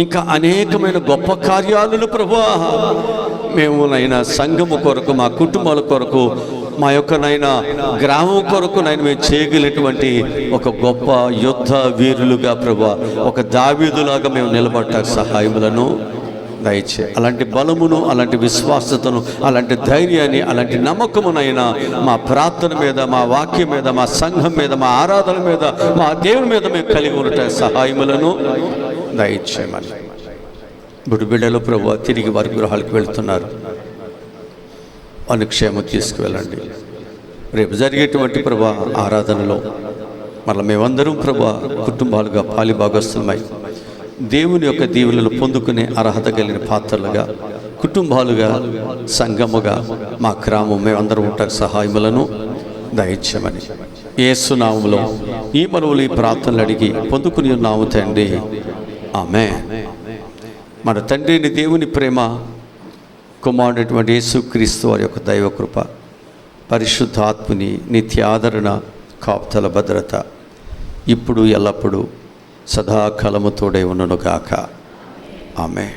ఇంకా అనేకమైన గొప్ప కార్యాలను ప్రభువా మేము నైనా సంఘము కొరకు, మా కుటుంబాల కొరకు, మా యొక్క నైనా గ్రామం కొరకు మేము చేయగలిగినటువంటి ఒక గొప్ప యుద్ధ వీరులుగా ప్రభువా, ఒక దావీదులాగా మేము నిలబడటానికి సహాయములను దయచే. అలాంటి బలమును, అలాంటి విశ్వాసతను, అలాంటి ధైర్యాన్ని, అలాంటి నమ్మకమునైనా మా ప్రార్థన మీద, మా వాక్యం మీద, మా సంఘం మీద, మా ఆరాధన మీద, మా దేవుని మీద మేము కలిగి ఉండటానికి సహాయములను దయచేయమని. ఇప్పుడు బిడ్డలు ప్రభువా తిరిగి వారి గృహాలకు వెళ్తున్నారు. అనుక్షేమం తీసుకువెళ్ళండి. రేపు జరిగేటువంటి ప్రభువా ఆరాధనలో మరలా మేమందరం ప్రభువా కుటుంబాలుగా పాలిభాగస్తులమై దేవుని యొక్క దీవెనలు పొందుకునే అర్హత కలిగిన పాత్రలుగా, కుటుంబాలుగా, సంఘముగా మా గ్రామం మేమందరం ఉంటానికి సహాయములను దయచేయమని యేసు నామములో ఈ మనవులు ఈ ప్రార్థనలు అడిగి పొందుకుని ఉన్నాము తండ్రి. ఆమేన్. మన తండ్రిని దేవుని ప్రేమ, కుమారుడైనటువంటి యేసుక్రీస్తు వారి యొక్క దైవకృప, పరిశుద్ధాత్ముని నిత్య ఆదరణ, కాపుదల, భద్రత ఇప్పుడు ఎల్లప్పుడూ సదాకాలము తోడై ఉండును గాక. ఆమేన్.